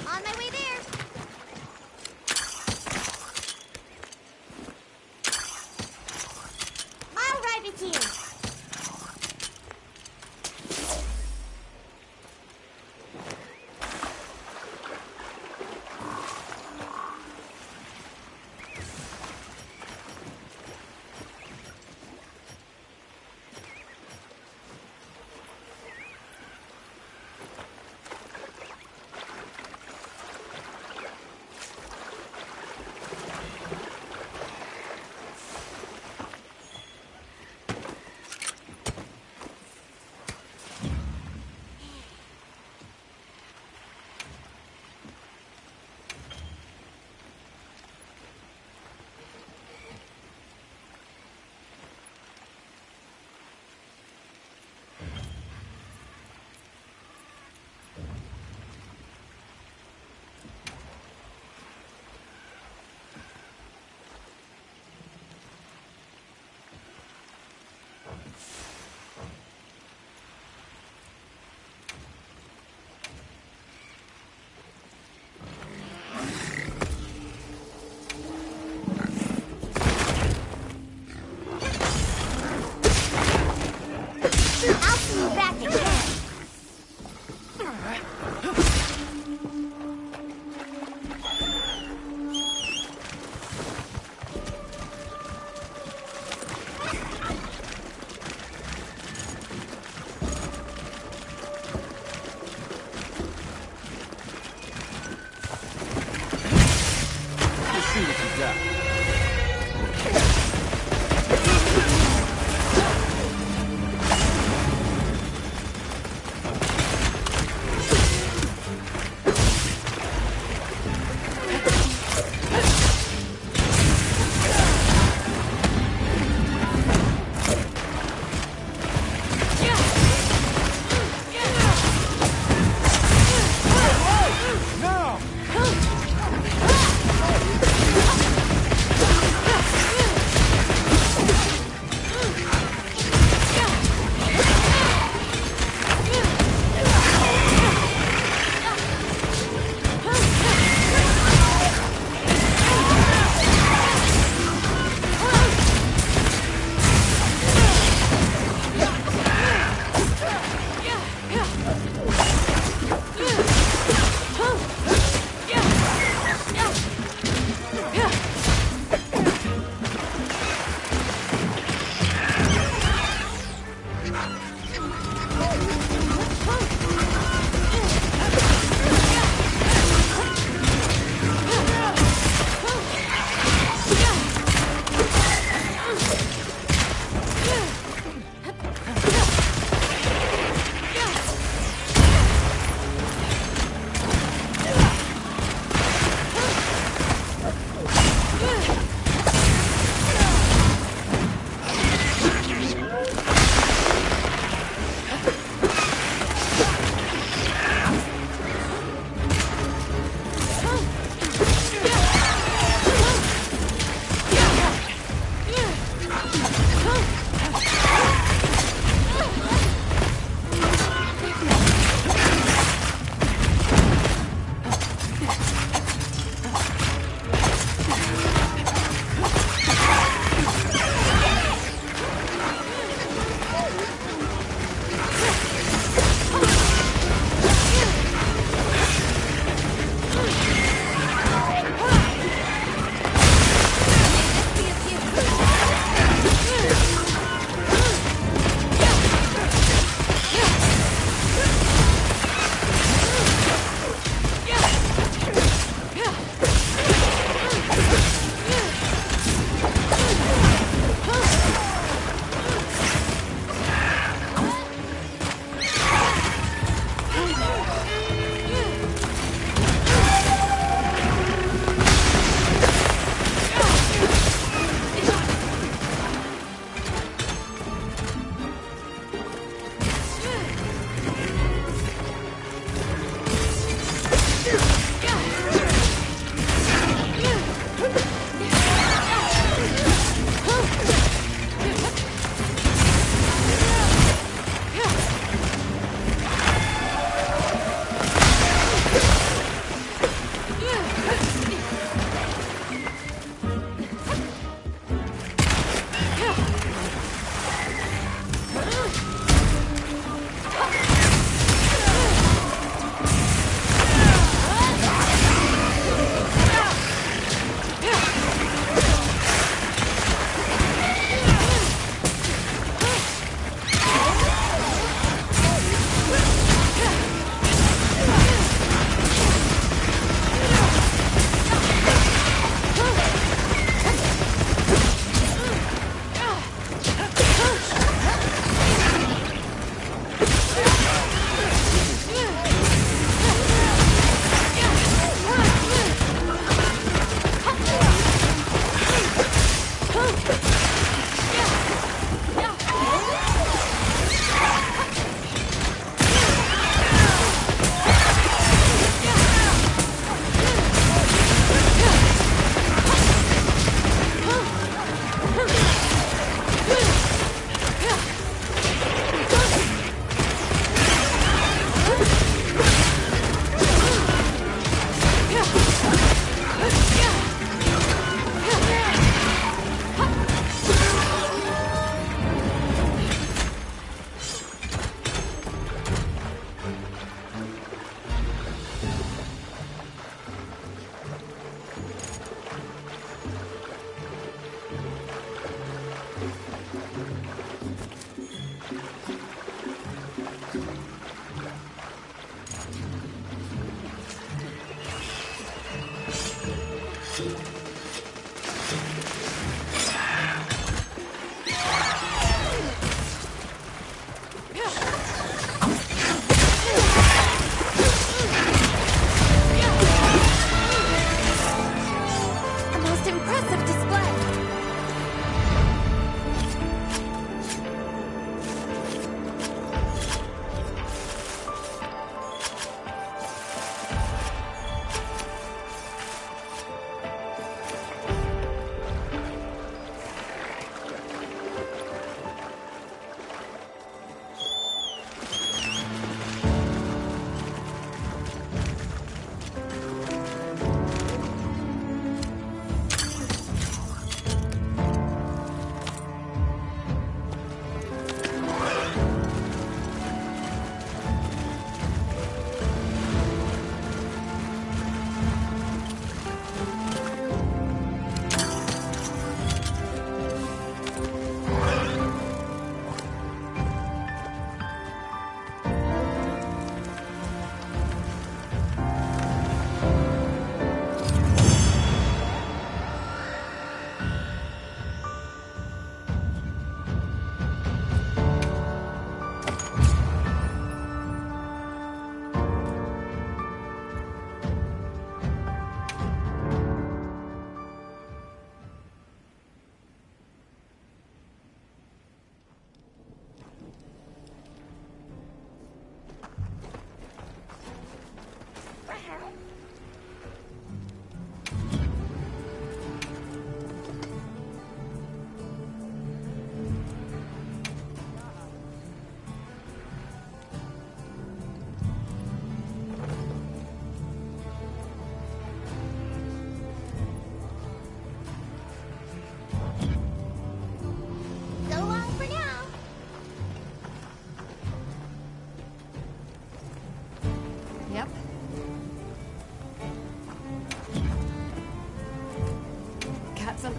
On my way there! I'll ride with you! I'll see you back again!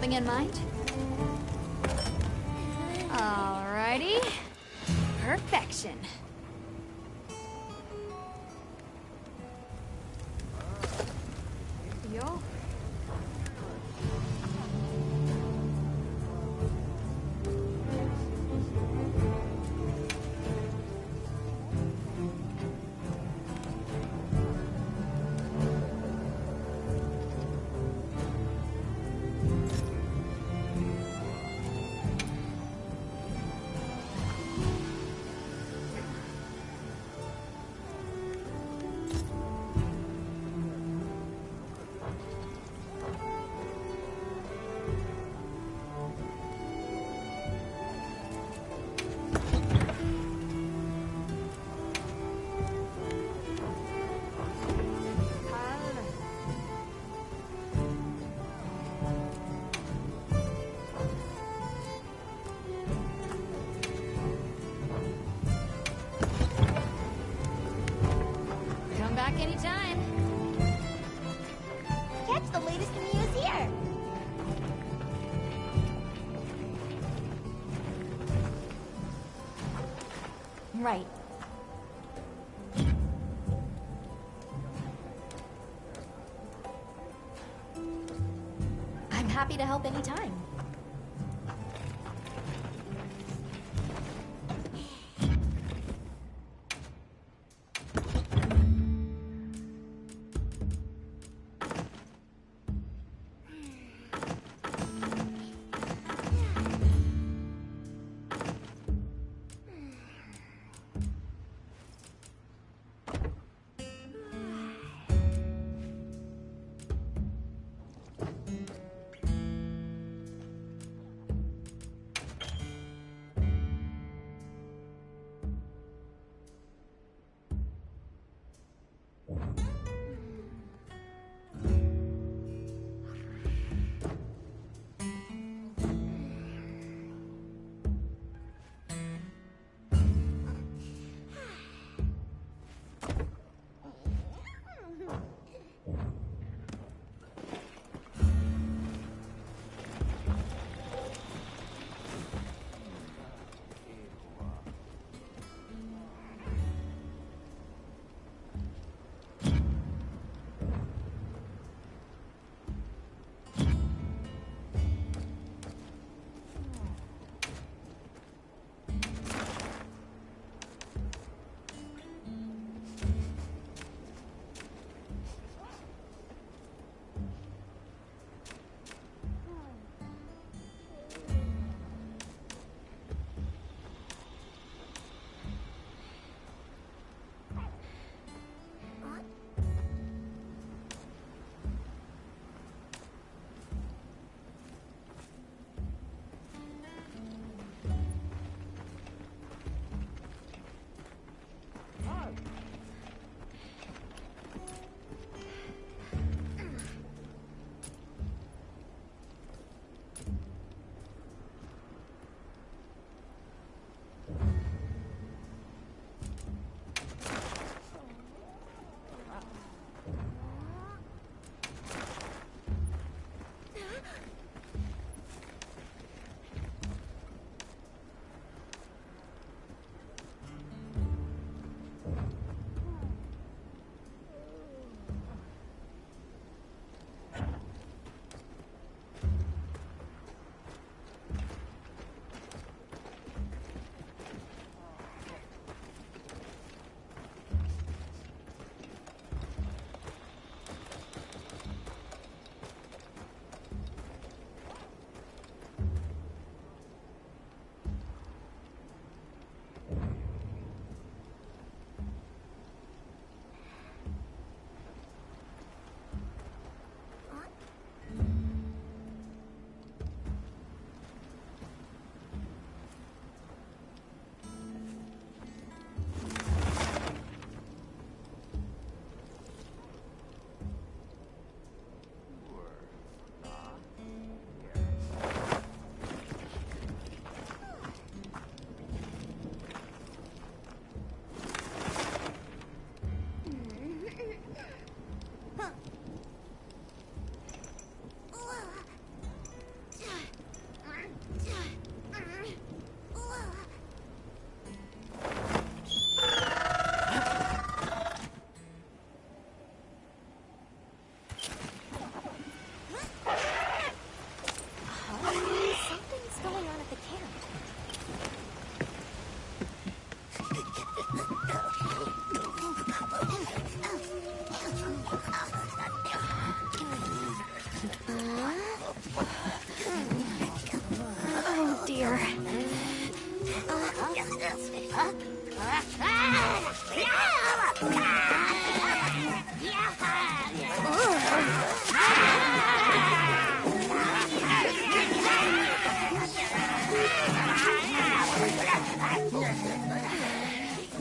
something in mind? Alrighty. Perfection. Yo. Back anytime. Catch the latest news here. Right. I'm happy to help anytime.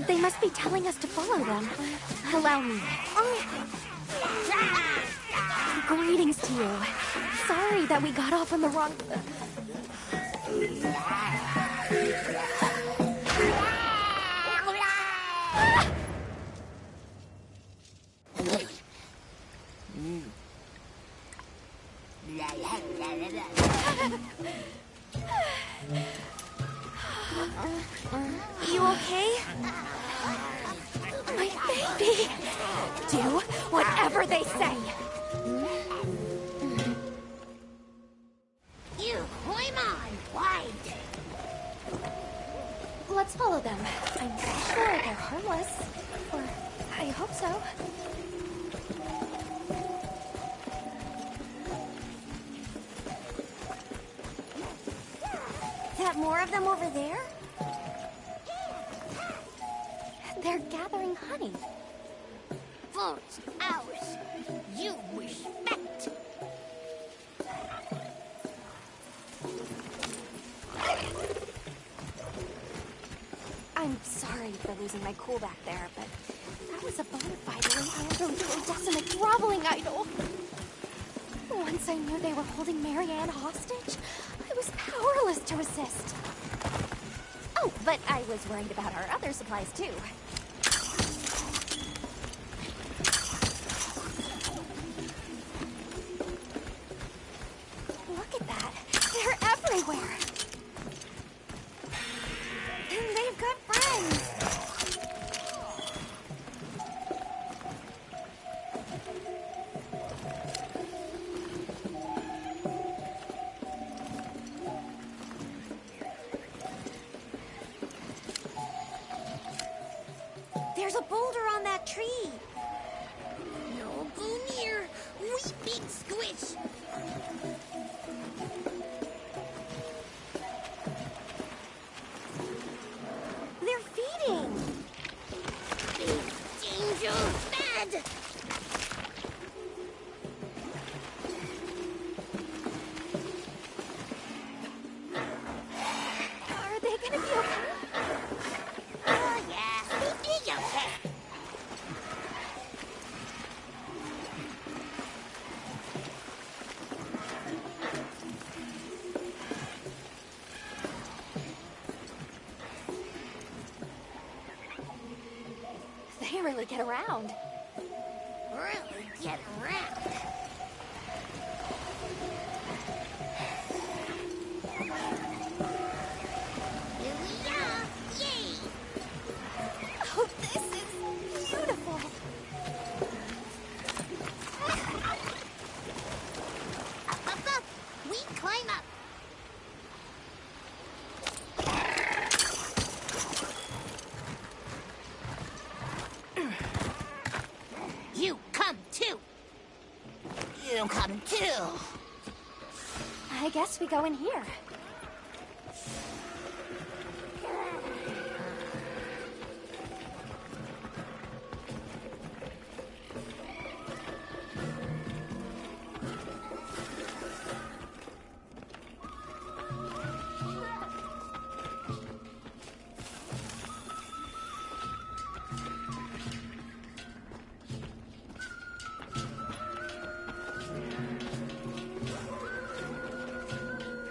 They must be telling us to follow them. Allow me. Greetings to you. Sorry that we got off on the wrong... You okay? My baby! Do whatever they say! You, Hoimon, wide. Let's follow them. I'm sure they're harmless. Or I hope so. That more of them over there? They're gathering honey. Votes ours. You respect. I'm sorry for losing my cool back there, but that was a bona fide Leandro duodecimate groveling idol. Once I knew they were holding Marianne hostage, I was powerless to resist. Oh, but I was worried about our other supplies too. Look at that. They're everywhere. They've got friends. There's a boulder on that tree. No go near. We big squish. They're feeding. Big danger bad. Are they gonna be okay? Oh yeah, they be okay. They really get around. Really get around. Here we are. Yay! Oh, this is beautiful. Up. We climb up. You come too. You come too. I guess we go in here.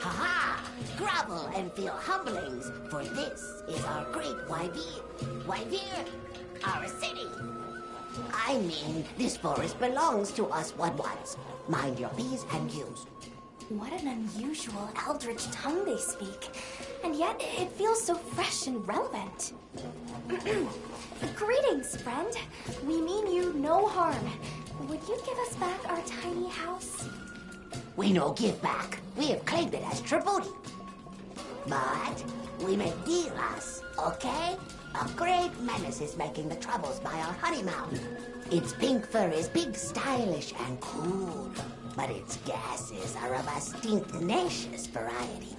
Ha-ha! Grovel and feel humblings, for this is our great Wyvere. Wyvere, our city. I mean, this forest belongs to us once. Mind your P's and Q's. What an unusual eldritch tongue they speak. And yet, it feels so fresh and relevant. Greetings, friend. We mean you no harm. Would you give us back our tiny house? We no give back. We have claimed it as tribute. But we make deals, okay? A great menace is making the troubles by our honey mound. Its pink fur is big, stylish, and cool. But its gases are of a stinknacious variety.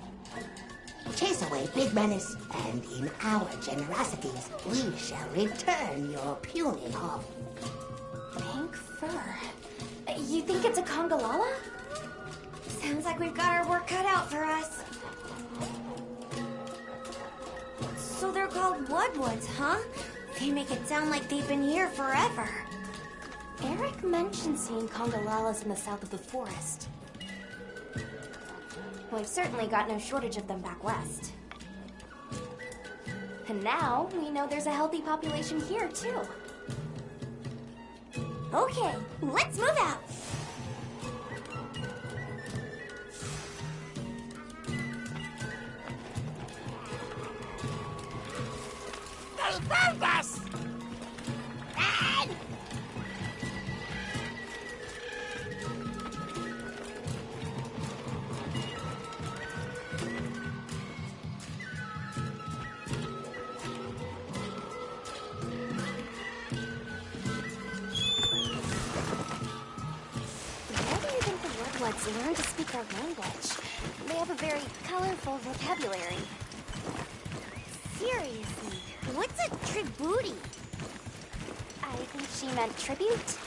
Chase away Big Menace, and in our generosities, we shall return your puny home. Pink fur. You think it's a Congalala? Sounds like we've got our work cut out for us. So they're called Woodwoods, huh? They make it sound like they've been here forever. Eric mentioned seeing Congalalas in the south of the forest. We've certainly got no shortage of them back west. And now we know there's a healthy population here, too. Okay, let's move out. They found us! Run! Where do you think the Woodwoods learn to speak our language? They have a very colorful vocabulary. Seriously, what's a tribooty? I think she meant tribute.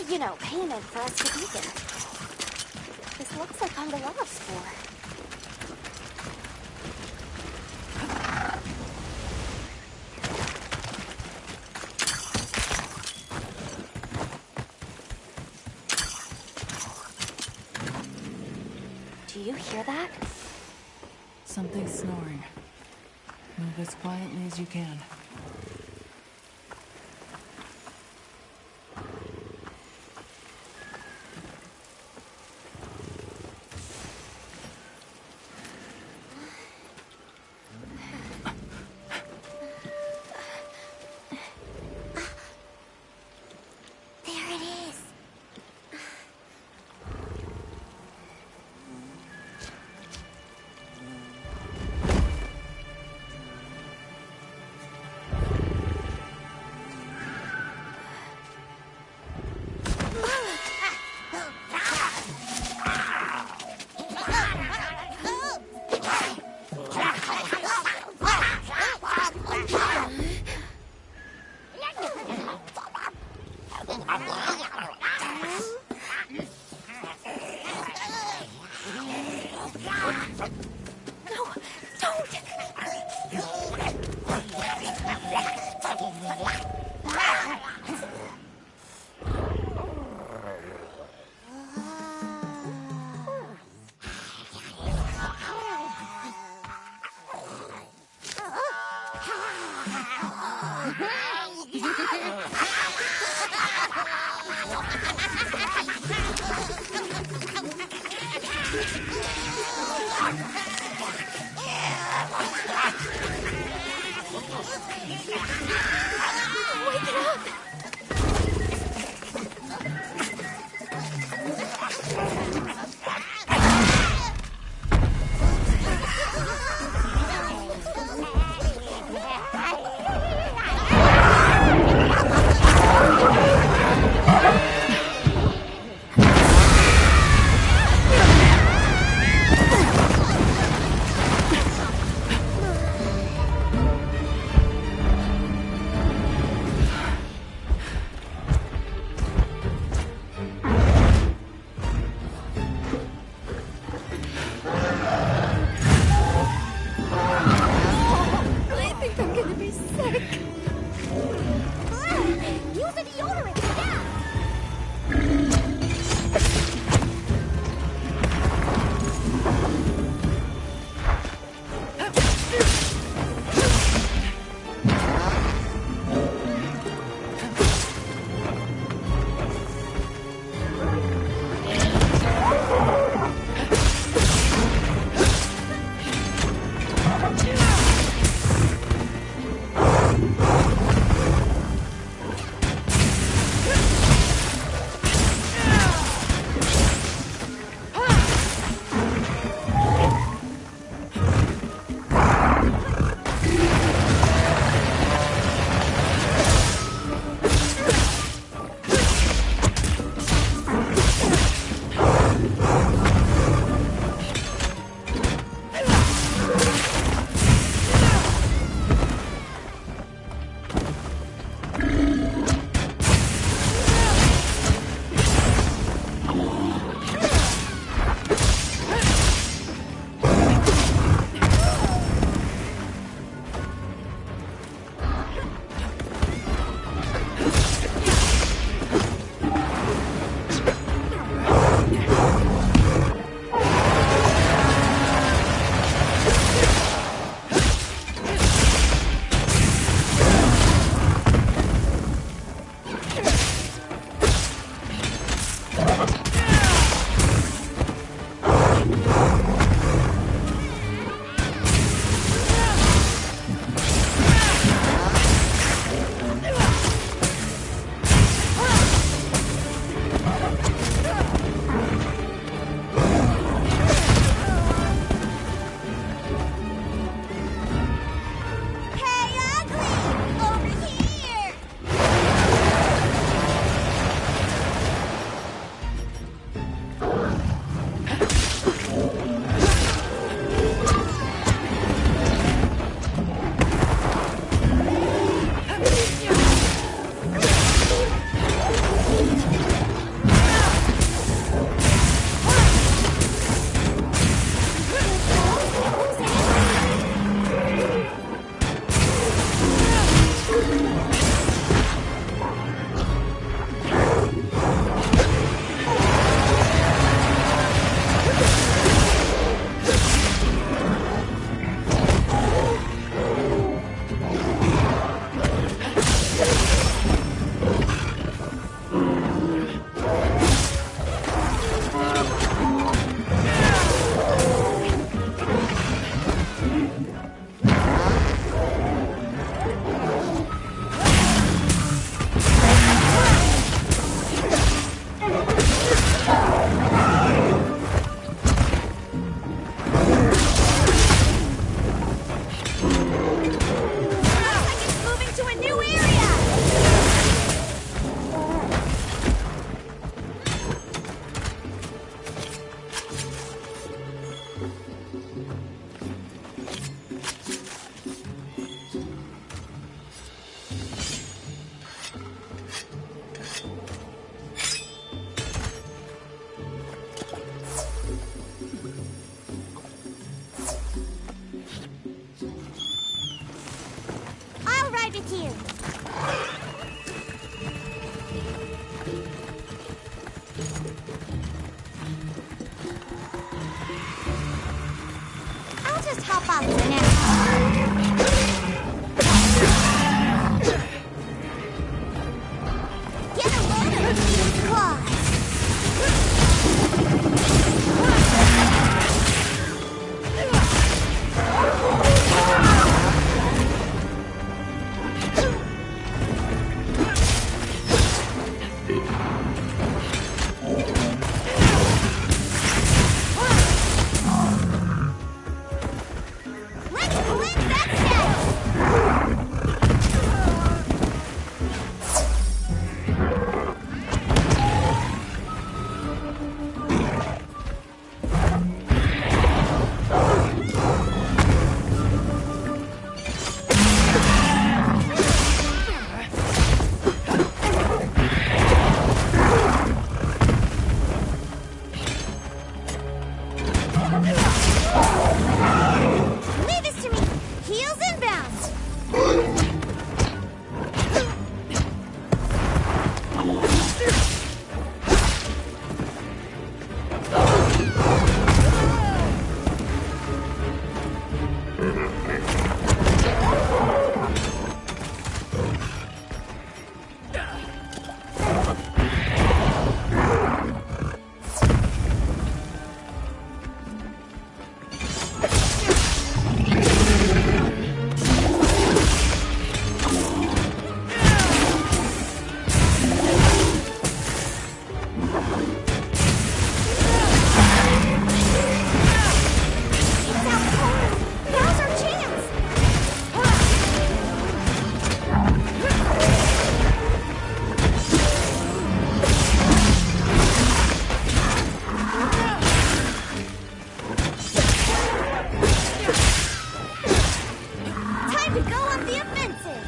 You know, payment for us to be here. This looks like Congalala's spoor. Do you hear that? Something's snoring. Move as quietly as you can. There it is. Wake it up! I think I'm gonna be sick. Use a deodorant, yeah! you. I'll just hop off for now. Get a load of these claws. Let's cleanse that status. Leave this to me. Heels inbound. Now's our chance. Time to go on the offensive.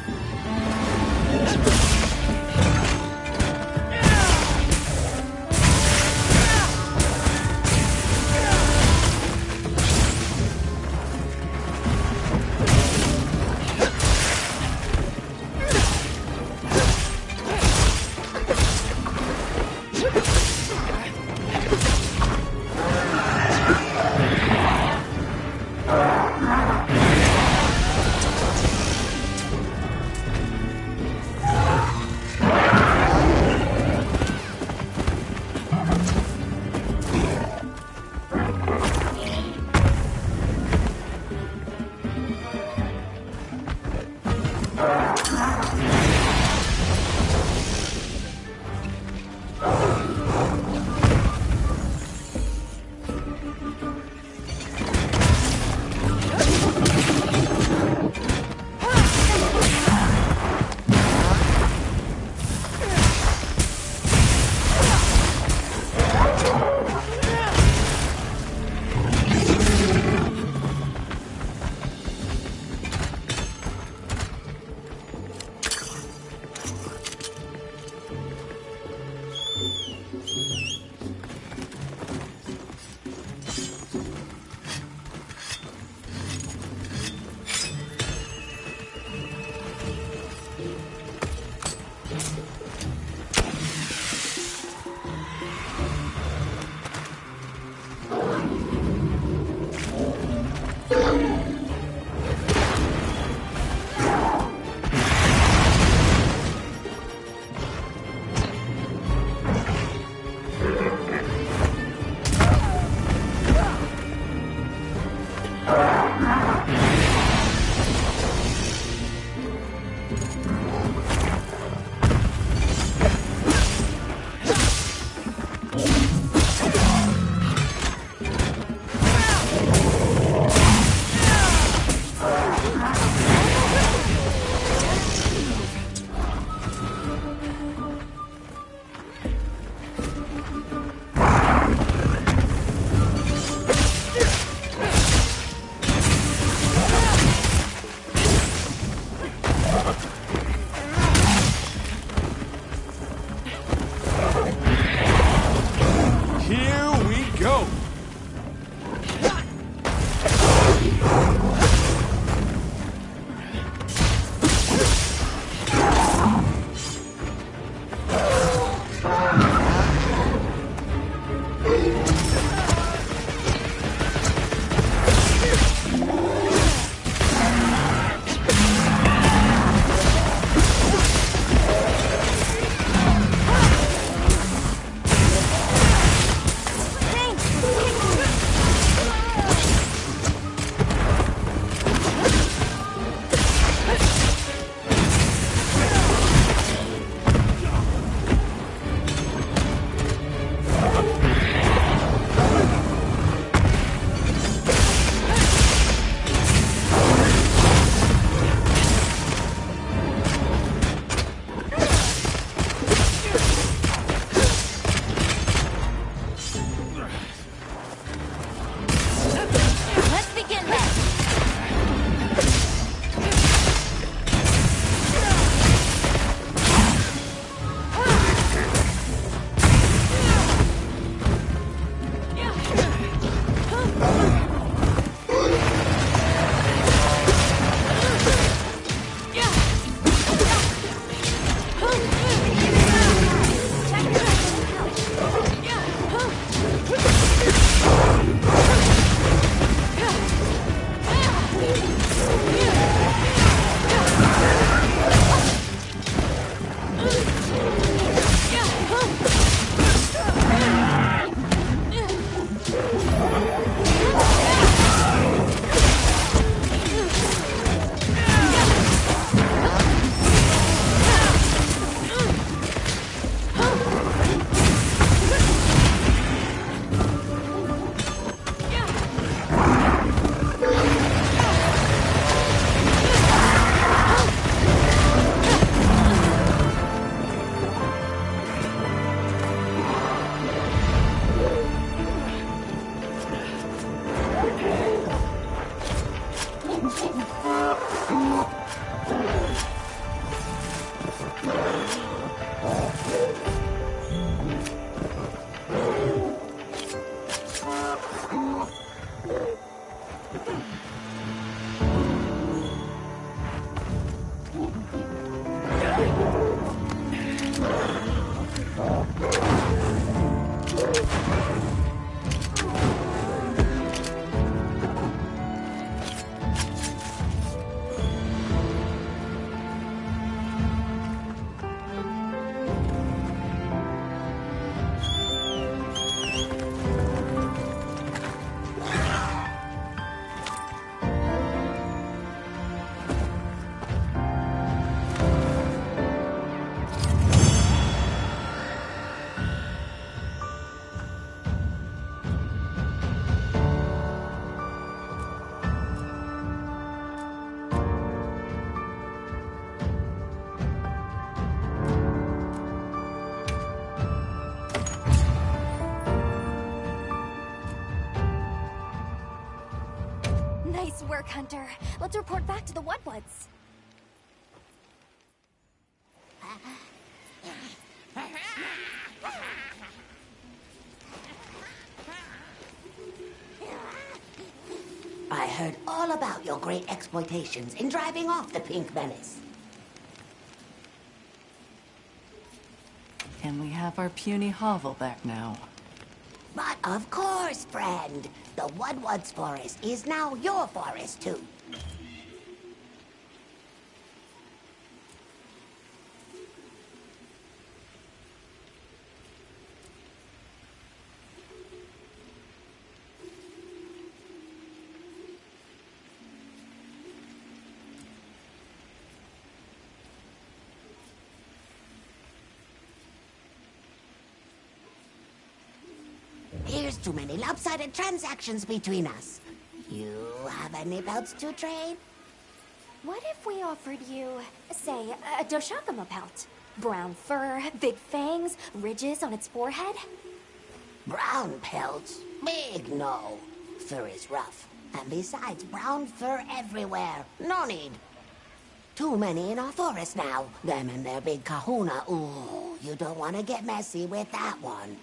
work, Hunter. Let's report back to the Wudwoods. I heard all about your great exploitations in driving off the Pink Menace. Can we have our puny hovel back now? But of course, friend. The Wudwoods forest is now your forest, too. Here's too many lopsided transactions between us. You have any pelts to trade? What if we offered you, say, a Doshakama pelt? Brown fur, big fangs, ridges on its forehead? Brown pelts? Big no. Fur is rough. And besides, brown fur everywhere. No need. Too many in our forest now. Them and their big kahuna. Ooh, you don't want to get messy with that one.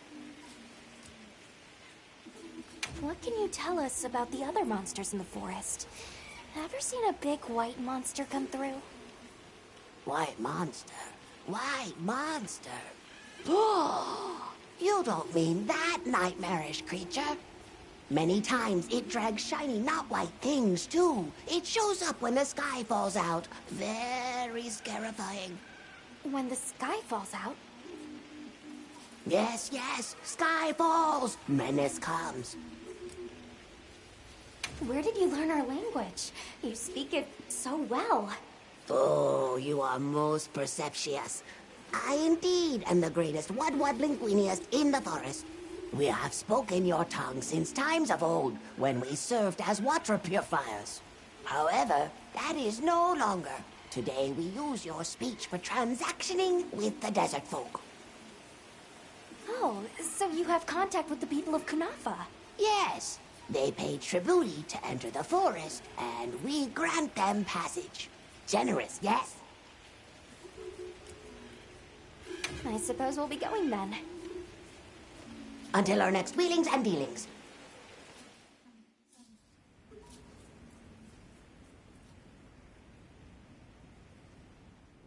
What can you tell us about the other monsters in the forest? Ever seen a big white monster come through? White monster? White monster? Oh, you don't mean that nightmarish creature? Many times it drags shiny, not white things, too. It shows up when the sky falls out. Very scarifying. When the sky falls out? Yes, yes. Sky falls. Menace comes. Where did you learn our language? You speak it so well. Oh, you are most perceptious. I indeed am the greatest Wudwood linguiniast in the forest. We have spoken your tongue since times of old, when we served as water purifiers. However, that is no longer. Today we use your speech for transactioning with the desert folk. Oh, so you have contact with the people of Kunafa? Yes. They pay tribute to enter the forest, and we grant them passage. Generous, yes? I suppose we'll be going then. Until our next wheelings and dealings.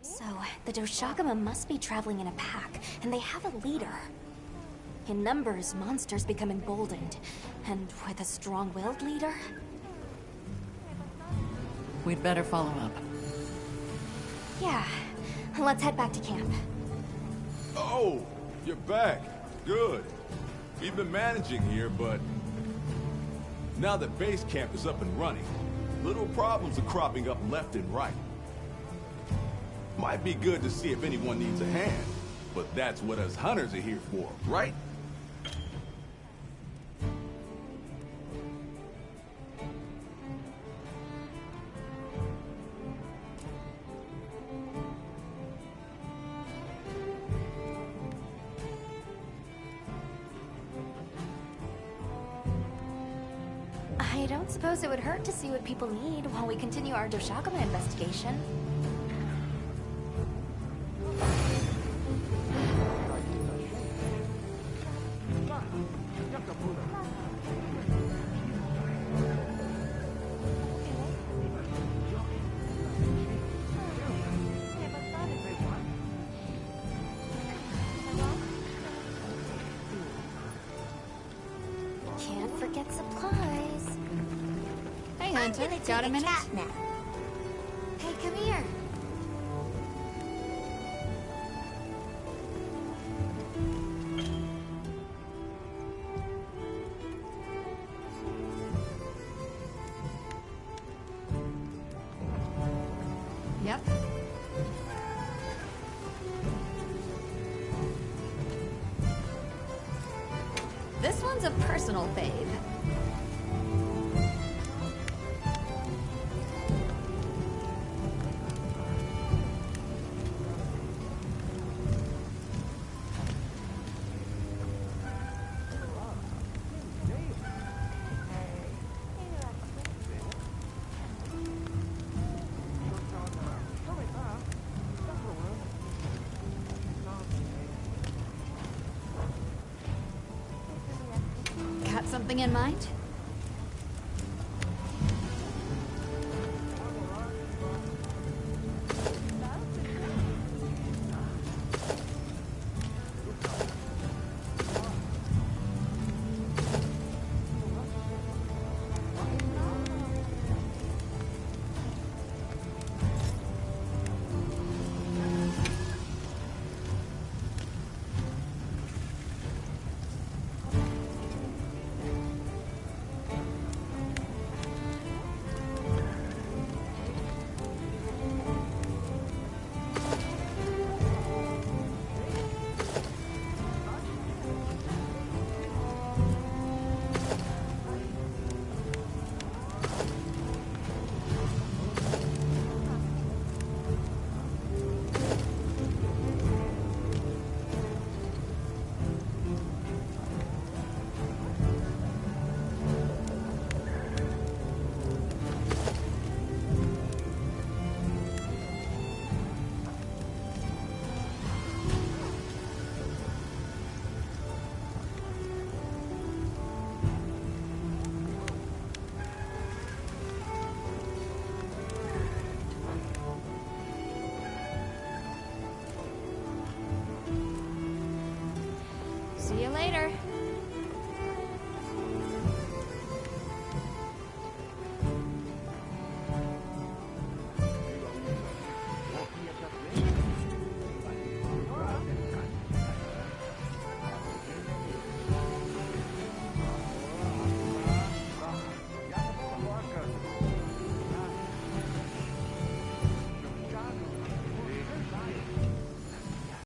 So, the Doshakama must be traveling in a pack, and they have a leader. In numbers, monsters become emboldened, and with a strong-willed leader? We'd better follow up. Yeah, let's head back to camp. Oh, you're back. Good. We've been managing here, but now that base camp is up and running, little problems are cropping up left and right. Might be good to see if anyone needs a hand, but that's what us hunters are here for, right? I don't suppose it would hurt to see what people need while we continue our Doshakama investigation. Can't forget supplies. Hey, Hunter, got a minute? Now. Hey, come here. Yep. This one's a personal fave. something in mind? See you later.